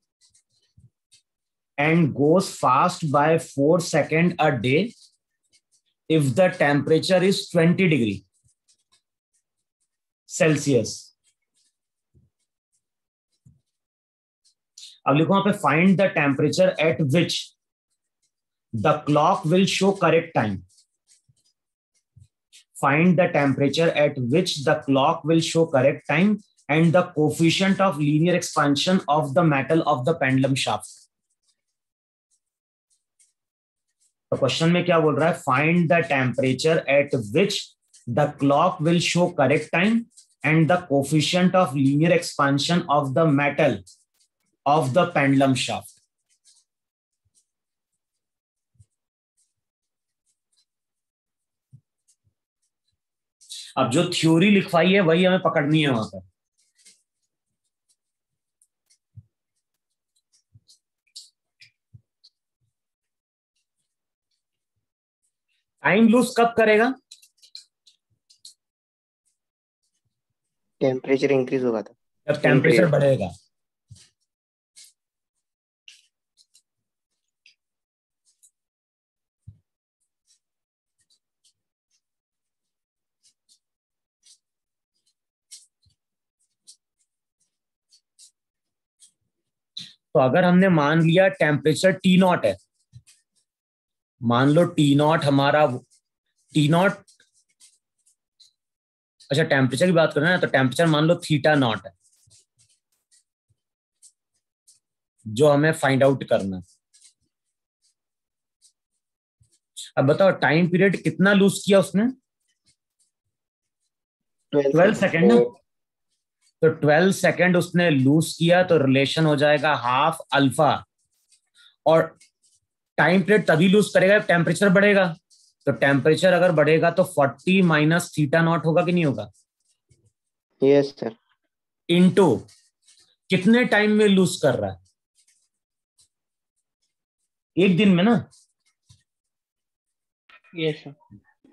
and goes fast by 4 seconds a day if the temperature is 20 degree Celsius. अब लिखो वहां पे, find the temperature at which the clock will show correct time. Find the temperature at which the clock will show correct time and the coefficient of linear expansion of the metal of the pendulum shaft. तो क्वेश्चन में क्या बोल रहा है, find the temperature at which the clock will show correct time and the coefficient of linear expansion of the metal of the pendulum shaft. अब जो थ्योरी लिखवाई है वही हमें पकड़नी है वहां पर। टाइम लूज कब करेगा? टेम्परेचर इंक्रीज होगा था। जब टेम्परेचर Increase. बढ़ेगा। तो अगर हमने मान लिया टेम्परेचर टी नॉट है, मान लो टी नॉट हमारा, टी नॉट, अच्छा टेम्परेचर की बात करना है तो टेम्परेचर मान लो थीटा नॉट है जो हमें फाइंड आउट करना है। अब बताओ टाइम पीरियड कितना लूज किया उसने? 12 सेकेंड ना। तो 12 सेकेंड उसने लूज किया तो रिलेशन हो जाएगा हाफ अल्फा। और टाइम पीरियड तभी लूज करेगा जब टेम्परेचर बढ़ेगा। तो टेम्परेचर अगर बढ़ेगा तो 40 माइनस थीटा नॉट होगा कि नहीं होगा? Yes sir. इनटू कितने टाइम में लूज कर रहा है? एक दिन में ना। Yes sir.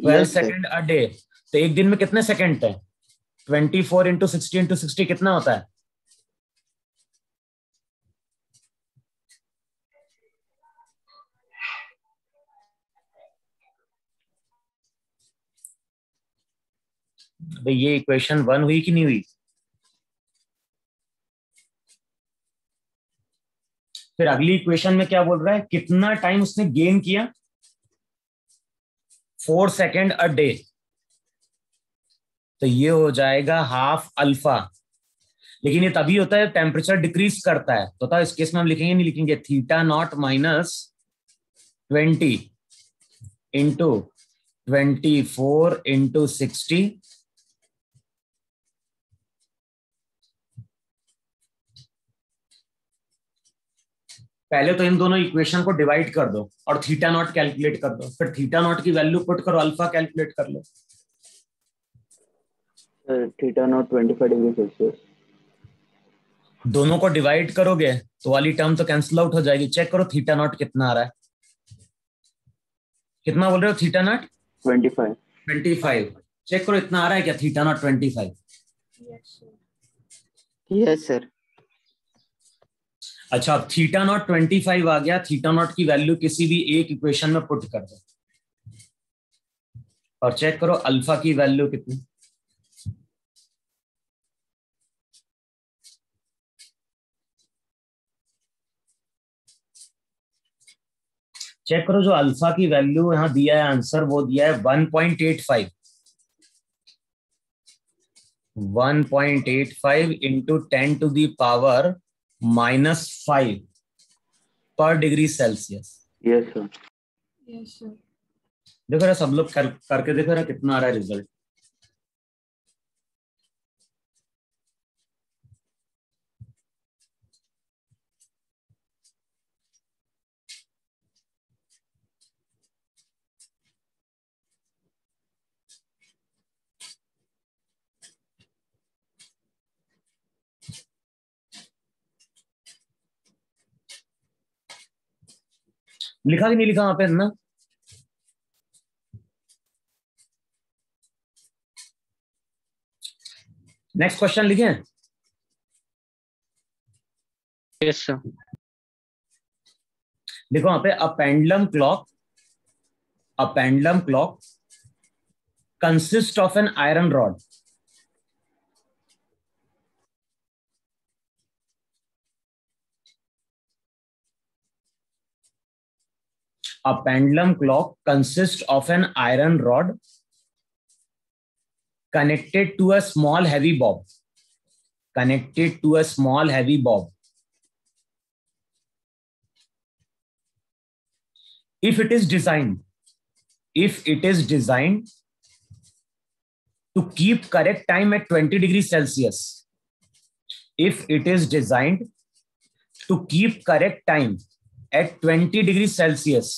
12 second a day, तो एक दिन में कितने सेकेंड थे? 24 इंटू 60 इंटू 60 कितना होता है? भाई ये इक्वेशन 1 हुई कि नहीं हुई? फिर अगली इक्वेशन में क्या बोल रहा है, कितना टाइम उसने गेन किया? 4 सेकेंड अ डे। तो ये हो जाएगा हाफ अल्फा। लेकिन ये तभी होता है टेम्परेचर डिक्रीज करता है। तो इस केस में हम लिखेंगे नहीं लिखेंगे, theta naught minus 20 into 24 into 60 पहले तो इन दोनों इक्वेशन को डिवाइड कर दो और थीटा नॉट कैलकुलेट कर दो, फिर थीटा नॉट की वैल्यू पुट करो, अल्फा कैलकुलेट कर लो। Theta not 25 degree Celsius. दोनों को डिवाइड करोगे तो वाली टर्म तो कैंसिल आउट हो जाएगी। चेक करो थीटा नॉट कितना आ रहा है। कितना बोल रहे हो थीटा नॉट? 25। 25। चेक करो इतना आ रहा है क्या थीटा नॉट 25? Yes sir. अच्छा अब थीटा नॉट 25 आ गया, थीटा नॉट की वैल्यू किसी भी एक इक्वेशन में पुट कर दो और चेक करो अल्फा की वैल्यू कितनी। चेक करो जो अल्फा की वैल्यू यहां दिया है आंसर, वो दिया है 1.85। 1.85 इंटू 10 टू दी पावर -5 पर डिग्री सेल्सियस। Yes sir. देखो रहा सब लोग करके देखो रहा कितना आ रहा है रिजल्ट। लिखा कि नहीं लिखा वहां पे ना? नेक्स्ट क्वेश्चन लिखे। Yes sir. देखो वहां पे a pendulum clock consist of an iron rod. A pendulum clock consists of an iron rod connected to a small heavy bob. Connected to a small heavy bob. If it is designed to keep correct time at 20 degrees Celsius, if it is designed to keep correct time at 20 degrees Celsius,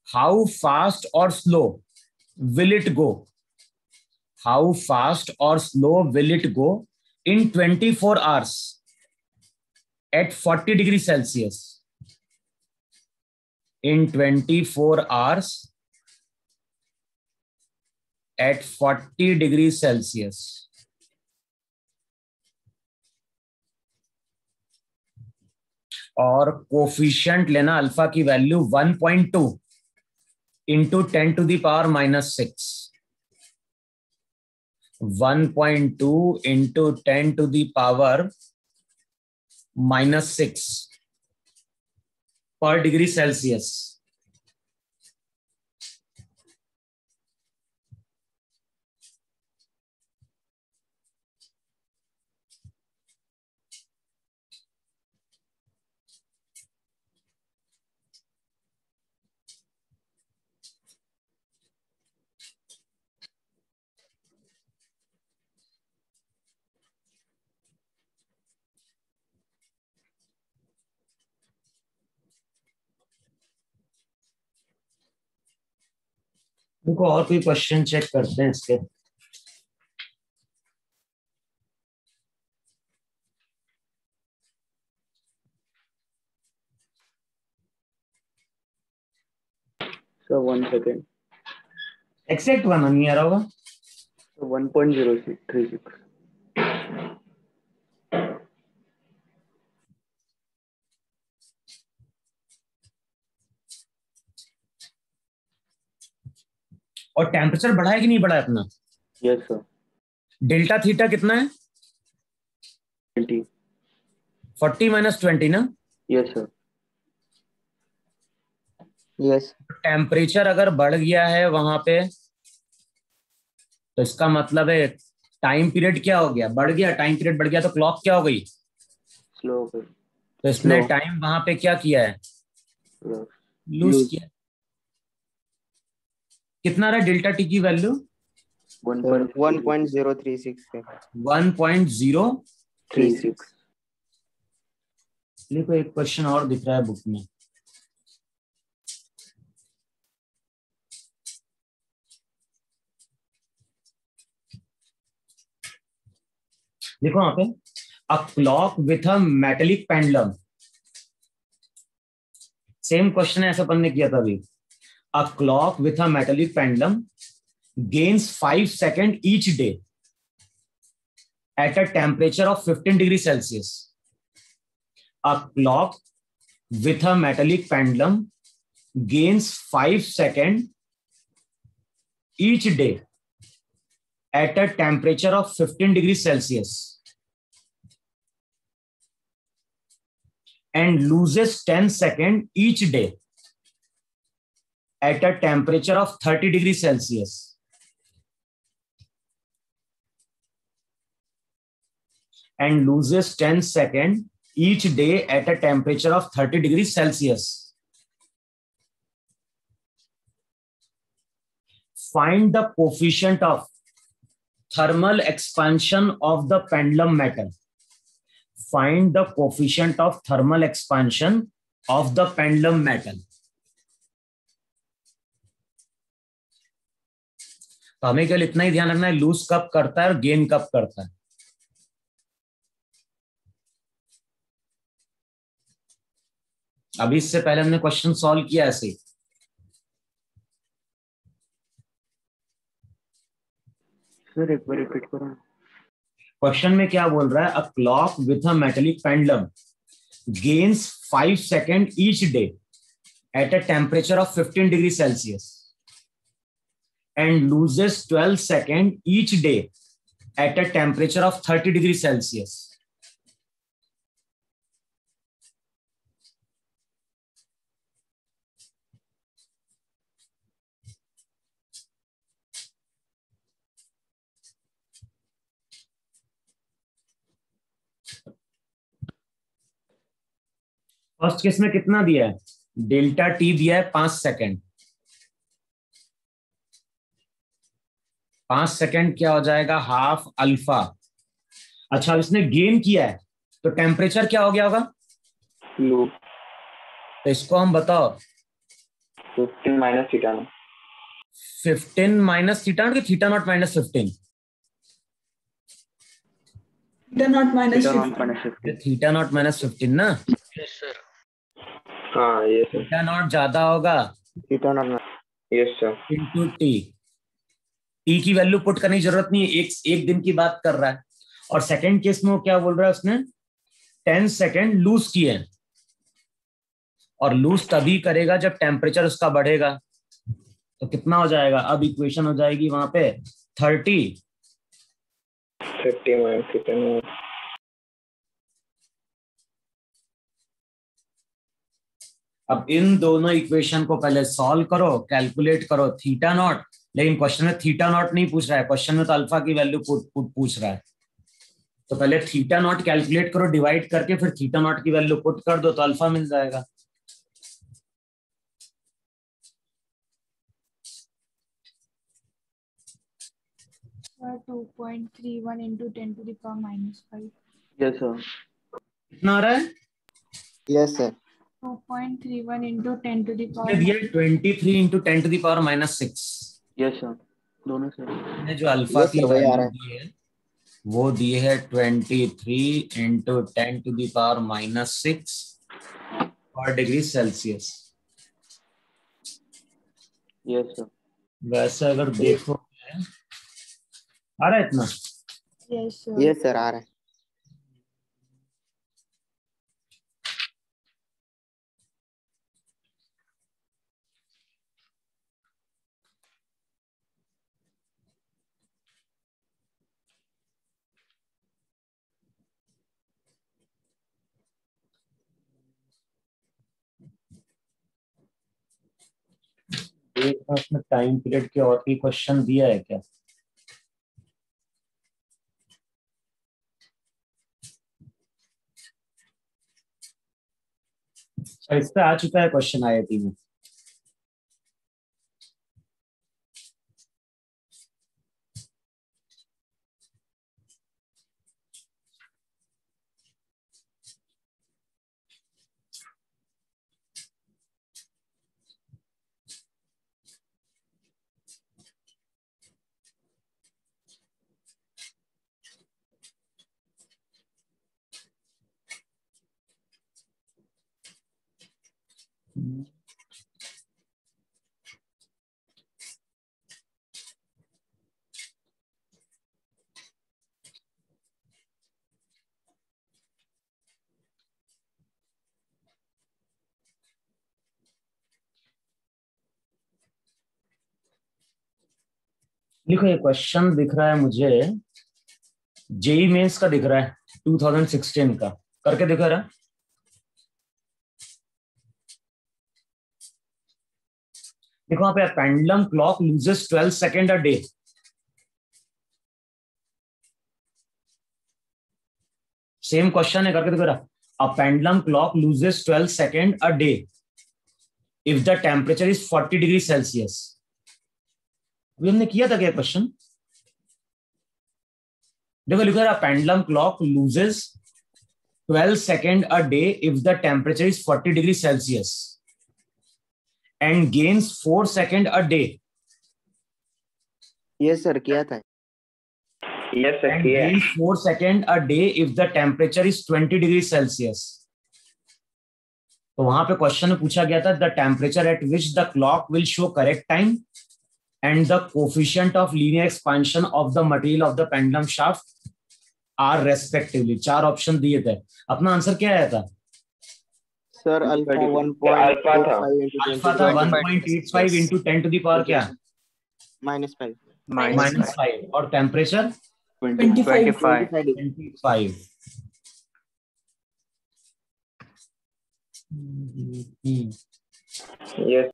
how fast or slow will it go? How fast or slow will it go in 24 hours at 40 degrees Celsius? in 24 hours at 40 degrees Celsius. और कोफिशिएंट लेना अल्फा की value 1.2 into 10 to the power -6. 1.2 into 10 to the power -6 पर डिग्री सेल्सियस. देखो और कोई क्वेश्चन चेक करते हैं इसके. Sir, 1 second. एक्सैक्ट वन नहीं आ रहा होगा. So 1.036. और टेम्परेचर बढ़ा है कि नहीं बढ़ा है अपना? Yes, sir. डेल्टा थीटा कितना है? 20. 40 - 20 ना. Yes, sir. यस टेम्परेचर अगर बढ़ गया है वहां पे तो इसका मतलब है टाइम पीरियड क्या हो गया? बढ़ गया. टाइम पीरियड बढ़ गया तो क्लॉक क्या हो गई? Slow. तो इसने Slow. टाइम वहां पे क्या किया है? Slow. Lose Lose. किया. कितना रहा डेल्टा टी की वैल्यू? 1.036 है. 1.0. 36. देखो एक क्वेश्चन और दिख रहा है बुक में. देखो वहां पे a clock with a metallic pendulum. Same question है, ऐसा अपन ने किया था अभी. A clock with a metallic pendulum gains 5 seconds each day at a temperature of 15 degrees Celsius. A clock with a metallic pendulum gains 5 seconds each day at a temperature of 15 degrees Celsius and loses 10 seconds each day at a temperature of 30 degrees Celsius. And loses 10 seconds each day at a temperature of 30 degrees Celsius. Find the coefficient of thermal expansion of the pendulum metal. Find the coefficient of thermal expansion of the pendulum metal. तो हमें केवल इतना ही ध्यान रखना है लूज कब करता है और गेन कब करता है. अभी इससे पहले हमने क्वेश्चन सॉल्व किया ऐसे. सर एक बार रिपीट करो. क्वेश्चन में क्या बोल रहा है? A clock with a metallic pendulum gains 5 second each day at a temperature of 15 degree Celsius and loses 12 second each day at a temperature of 30 degree Celsius. First case में कितना दिया है? डेल्टा टी दिया है 5 सेकेंड. 5 सेकेंड क्या हो जाएगा? Half alpha. अच्छा इसने गेन किया है तो टेम्परेचर क्या हो गया होगा? लो. तो इसको हम बताओ 15 minus theta. 15 माइनस थीटा कि theta naught -15? Theta naught minus Theta 15. naught minus 50. Theta naught -15 ना. Yes, sir. हाँ यस सर, थीटा नॉट ज्यादा होगा theta naught yes sir, into T. T की वैल्यू पुट करने की जरूरत नहीं है, एक दिन की बात कर रहा है। और सेकंड केस में वो क्या बोल रहा है, उसने 10 सेकेंड लूज किए हैं, और लूज तभी करेगा जब टेम्परेचर उसका बढ़ेगा। तो कितना हो जाएगा, अब इक्वेशन हो जाएगी वहां पे 30 30 - थीटा नॉट। अब इन दोनों इक्वेशन को पहले सॉल्व करो, कैलकुलेट करो थीटा नॉट। लेकिन क्वेश्चन में थीटा नॉट नहीं पूछ रहा है, क्वेश्चन में तो अल्फा की वैल्यू पूछ रहा है। तो पहले थीटा नॉट कैलकुलेट करो डिवाइड करके, फिर थीटा नॉट की वैल्यू पुट कर दो तो अल्फा मिल जाएगा। Sir, 2.31 into 10 to the power minus 5. Yes, sir. कितना आ रहा है, yes sir 2.31 into 10 to the इसने power दिया 23 into 10 to the power -6। Yes, sir. दोनों सर. ने जो अल्फा Yes, की sir, वही आ वैल्यू रहा है। दी है वो दी है 23 इंटू 10 टू द पावर -6 पर डिग्री सेल्सियस। Yes, sir. वैसे अगर देखो आ रहा है इतना, Yes, sir. यस सर आ रहा है। देखना उसमें टाइम पीरियड के और भी क्वेश्चन दिया है क्या। इस पे आ चुका है क्वेश्चन आईआईटी में। देखो ये क्वेश्चन दिख रहा है मुझे, जेई मेंस का दिख रहा है 2016 का, करके देखो जरा। देखो वहां पे pendulum clock loses 12 second a day. Same question है, करके देखो जरा। A pendulum clock loses 12 second a day if the temperature is 40 degree Celsius. अभी हमने किया था क्या क्वेश्चन, देखो लिखो जरा, pendulum clock loses 12 second a day if the temperature is 40 degree Celsius and gains 4 seconds a day yes sir किया था। यस सर, and किया है। gains 4 seconds a day if the temperature is 20 degree Celsius। तो वहां पे क्वेश्चन में पूछा गया था the temperature at which the clock will show correct time and the coefficient of linear expansion of the material of the pendulum shaft are respectively. 4 option दिए थे, अपना आंसर क्या आया था सर अल्फा अल्फा था। 1.85 into अल्फा 10 था to the 1.85 into 10 to the power क्या -5 -5 और टेम्परेचर 25 25। यस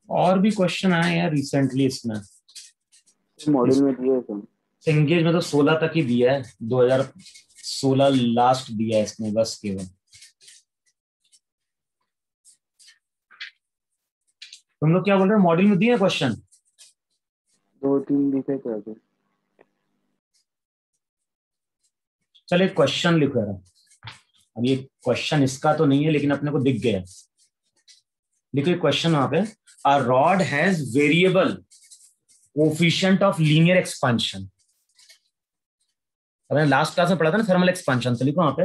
और भी क्वेश्चन आए यार रिसेंटली इसमें, मॉड्यूल में दिए सर. सिंगेज में तो 16 तक ही दिया है, 2016 लास्ट दिया है इसमें बस केवल। तुम लोग क्या बोल रहे हो, मॉड्यूल में दिए क्वेश्चन 2-3 दिखे थे सर. चलो एक क्वेश्चन लिखो यार। अब ये क्वेश्चन इसका तो नहीं है लेकिन अपने को दिख गया। देखो क्वेश्चन वहां पे, a rod has variable coefficient of linear expansion. हमने लास्ट क्लास में पढ़ा था ना थर्मल एक्सपांशन, तो लिखो वहां पे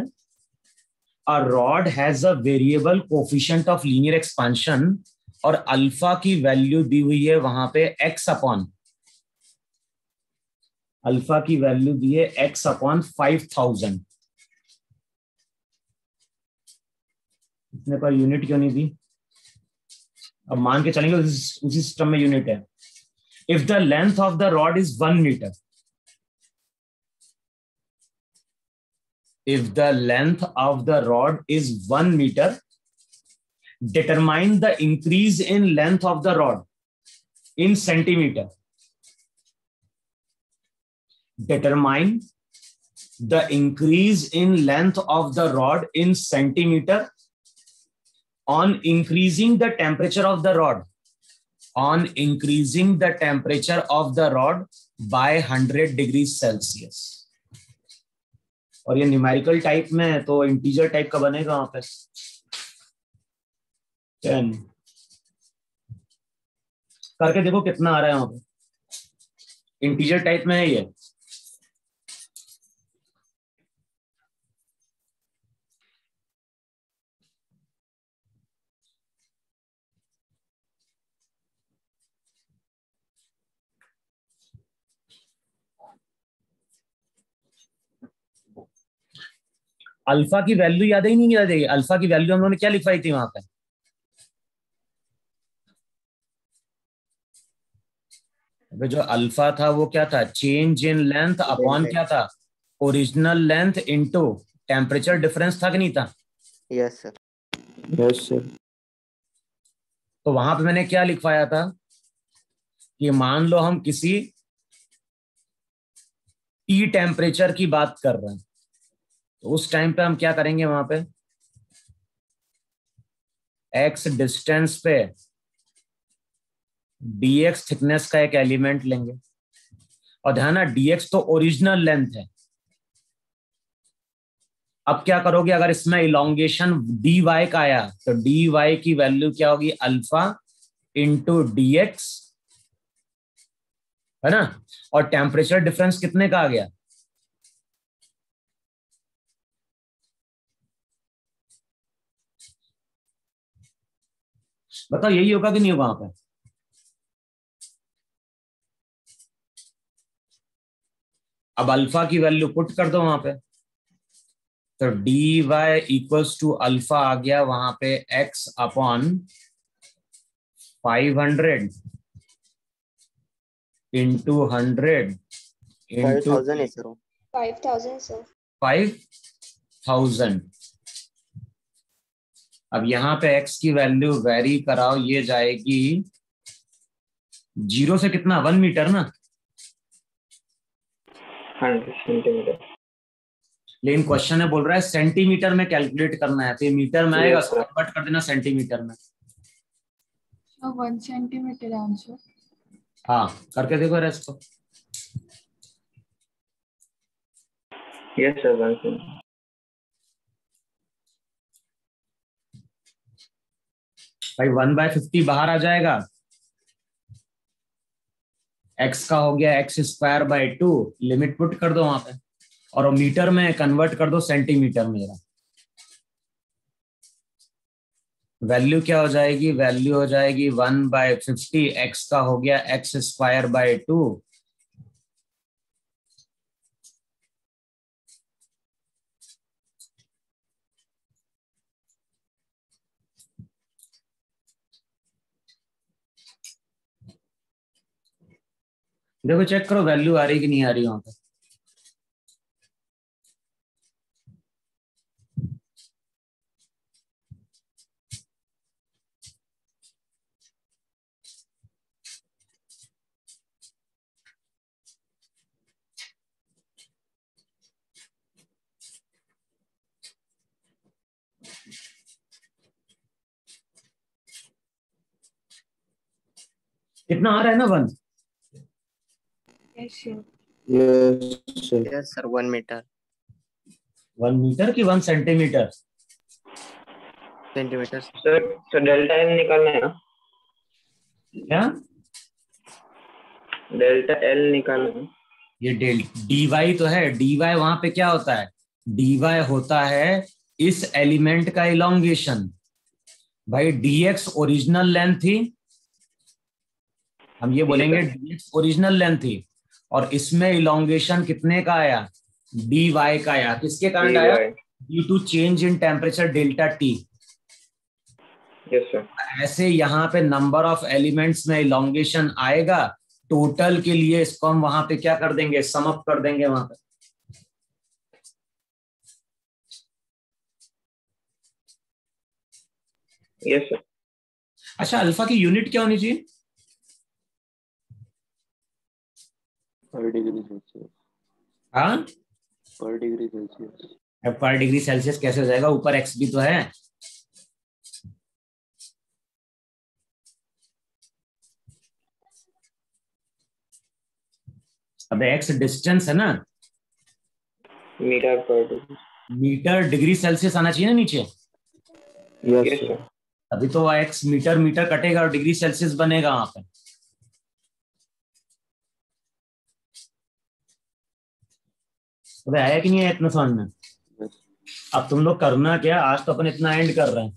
a rod has a variable coefficient of linear expansion और अल्फा की वैल्यू दी हुई है वहां पे x अपॉन, अल्फा की वैल्यू दी है x अपॉन 5000। इतने पर यूनिट क्यों नहीं दी? अब मान के चलेंगे उसी सिस्टम में यूनिट है। If the length of the rod is 1 metre, if the length of the rod is 1 meter, determine the increase in length of the rod in centimeter. Determine the increase in length of the rod in centimeter on increasing the temperature of the rod, on increasing the temperature of the rod by 100 degrees Celsius. और ये न्यूमेरिकल टाइप में है तो इंटीजर टाइप का बनेगा वहां पे 10। करके देखो कितना आ रहा है वहां पे, इंटीजर टाइप में है ये। अल्फा की वैल्यू याद ही नहीं याद है, अल्फा की वैल्यू हम लोगों ने क्या लिखवाई थी वहां पे? जो अल्फा था वो क्या था? चेंज इन लेंथ अपॉन क्या था? Original length into temperature difference था कि नहीं था? Yes sir. Yes sir. तो वहां पे मैंने क्या लिखवाया था कि मान लो हम किसी टी टेम्परेचर की बात कर रहे हैं, तो उस टाइम पे हम क्या करेंगे वहां पे? एक्स डिस्टेंस पे dx थिकनेस का एक एलिमेंट लेंगे, और ध्यान है dx तो ओरिजिनल लेंथ है। अब क्या करोगे अगर इसमें इलोंगेशन dy का आया तो dy की वैल्यू क्या होगी? अल्फा इंटू dx, है ना? और टेम्परेचर डिफरेंस कितने का आ गया? बताओ यही होगा कि नहीं होगा वहां पे? अब अल्फा की वैल्यू पुट कर दो वहां पे, तो D Y equals to alpha आ गया वहां पे x अपॉन 500 इंटू 100 इंटू 5000 है सर। 5000 sir. 5000। अब यहाँ पे x की वैल्यू वेरी कराओ, ये जाएगी 0 से कितना? 1 मीटर ना, 100 सेंटीमीटर। लेकिन क्वेश्चन है बोल रहा है सेंटीमीटर में कैलकुलेट करना है, तो ये मीटर में आएगा, Yes, sir. कन्वर्ट कर देना सेंटीमीटर में। So 1 centimeter answer. हाँ करके देखो रेस्ट को। Yes sir 1 centimetre. भाई 1/50 बाहर आ जाएगा, x का हो गया x²/2, लिमिट पुट कर दो वहां पे, और मीटर में कन्वर्ट कर दो सेंटीमीटर में। वैल्यू क्या हो जाएगी? वैल्यू हो जाएगी 1/50, x का हो गया x²/2, देखो चेक करो वैल्यू आ रही कि नहीं आ रही वहां पे। कितना आ रहा है ना 1? Yes sir. Yes sir. Yes sir 1 metre 1 metre की 1 centimetre? Centimetre. Sir delta L निकालना है ना? क्या? डेल्टा एल निकालना है। ये डेल डी वाई तो है, डी वाई वहां पे क्या होता है, डी वाई होता है इस एलिमेंट का इलोंगेशन। भाई dx ओरिजिनल लेंथ थी, हम ये बोलेंगे dx ओरिजिनल लेंथ थी, और इसमें इलोंगेशन कितने का आया, dy का आया। किसके कारण आया, due to change in temperature delta T. Yes sir. ऐसे यहाँ पे नंबर ऑफ एलिमेंट्स में इलोंगेशन आएगा, टोटल के लिए इसको हम वहां पे क्या कर देंगे, सम अप कर देंगे वहां पे। Yes sir. अच्छा, अल्फा की यूनिट क्या होनी चाहिए, पर डिग्री सेल्सियस। हाँ पर डिग्री सेल्सियस। पर डिग्री सेल्सियस कैसे हो जाएगा, ऊपर एक्स भी तो है। अब एक्स डिस्टेंस है ना, मीटर पर डिग्री। मीटर डिग्री सेल्सियस आना चाहिए ना नीचे, यस यस सर। सर। अभी तो एक्स मीटर मीटर कटेगा और डिग्री सेल्सियस बनेगा वहां पे। तो आया कि नहीं आया इतना समझ में। अब तुम लोग करना क्या, आज तो अपन इतना एंड कर रहे हैं,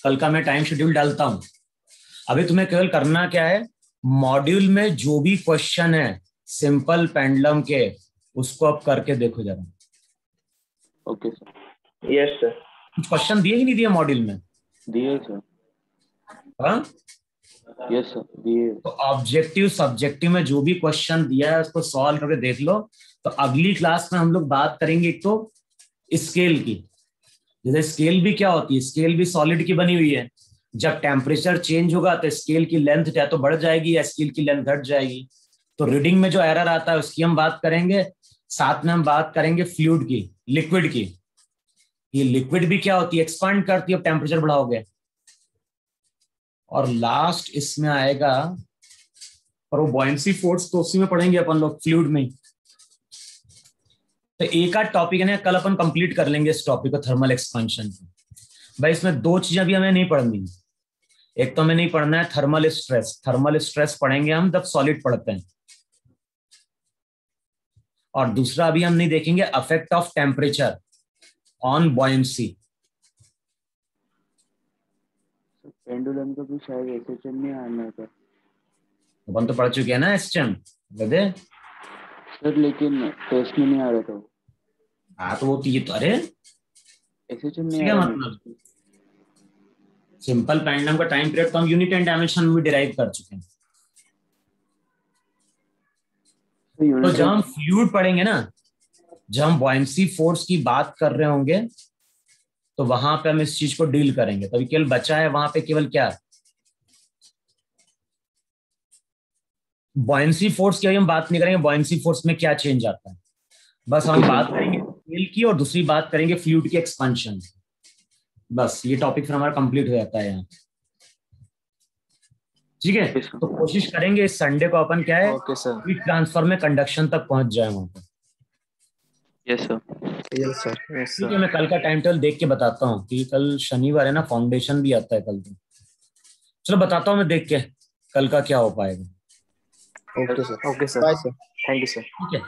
कल का मैं टाइम शेड्यूल डालता हूं। अभी तुम्हें केवल करना क्या है, मॉड्यूल में जो भी क्वेश्चन है सिंपल पेंडुलम के, उसको अब करके देखो जरा। Okay sir. Yes sir. कुछ क्वेश्चन दिए कि नहीं दिए मॉड्यूल में, दिए सर। हाँ? यस सर दिए। तो ऑब्जेक्टिव सब्जेक्टिव में जो भी क्वेश्चन दिया है उसको सॉल्व करके देख लो। तो अगली क्लास में हम लोग बात करेंगे एक तो स्केल की, जैसे स्केल भी क्या होती है, स्केल भी सॉलिड की बनी हुई है। जब टेम्परेचर चेंज होगा तो स्केल की लेंथ या तो बढ़ जाएगी या स्केल की लेंथ घट जाएगी। तो रीडिंग में जो एरर आता है उसकी हम बात करेंगे, साथ में हम बात करेंगे फ्लूइड की, लिक्विड की। ये लिक्विड भी क्या होती है, एक्सपांड करती है टेम्परेचर बढ़ाओगे। और लास्ट इसमें आएगा, और वो बॉयंसी फोर्स तो उसी में पढ़ेंगे अपन लोग, फ्लूइड में ही। तो एक आध टॉपिक है ना, कल अपन कंप्लीट कर लेंगे इस टॉपिक को, थर्मल एक्सपेंशन। भाई इसमें दो चीजें भी हमें नहीं पढ़नी। एक तो हमें नहीं पढ़ना है थर्मल स्ट्रेस, थर्मल स्ट्रेस पढ़ेंगे हम जब सॉलिड पढ़ते हैं। और दूसरा अभी हम नहीं देखेंगे affect of temperature on buoyancy. Pendulum का भी शायद एसएचएम में आना था अपन तो पढ़ चुके हैं ना एसएचएम दे सर, लेकिन टेस्ट में नहीं आ रहा था। हाँ तो वो ये तो, अरे एसएचएम में क्या आ रहा मतलब, सिंपल पेंडुलम का टाइम पीरियड तो हम यूनिट एंड डायमेंशन में भी डिराइव कर चुके हैं। तो जब हम फ्लूइड पढ़ेंगे ना, जब हम बॉयंसी फोर्स की बात कर रहे होंगे, तो वहां पे हम इस चीज को डील करेंगे। तो केवल बचा है वहां पे केवल क्या, बॉयंसी फोर्स की हम बात नहीं करेंगे, बॉयंसी फोर्स में क्या चेंज आता है, बस हम बात करेंगे स्केल की, और दूसरी बात करेंगे फ्लूइड की एक्सपेंशन। बस ये टॉपिक फिर हमारा कंप्लीट हो जाता है यहाँ। ठीक है, तो कोशिश करेंगे इस संडे को अपन क्या है, ओके सर। हीट ट्रांसफर में कंडक्शन तक पहुंच जाए वहां पर। Yes sir. Yes sir. Yes ठीक है, सर। मैं कल का टाइम टेबल देख के बताता हूँ, क्योंकि कल शनिवार है ना, फाउंडेशन भी आता है कल। तो चलो बताता हूँ मैं देख के कल का क्या हो पाएगा। Okay sir. Okay sir. Bye sir. Thank you sir. ठीक है।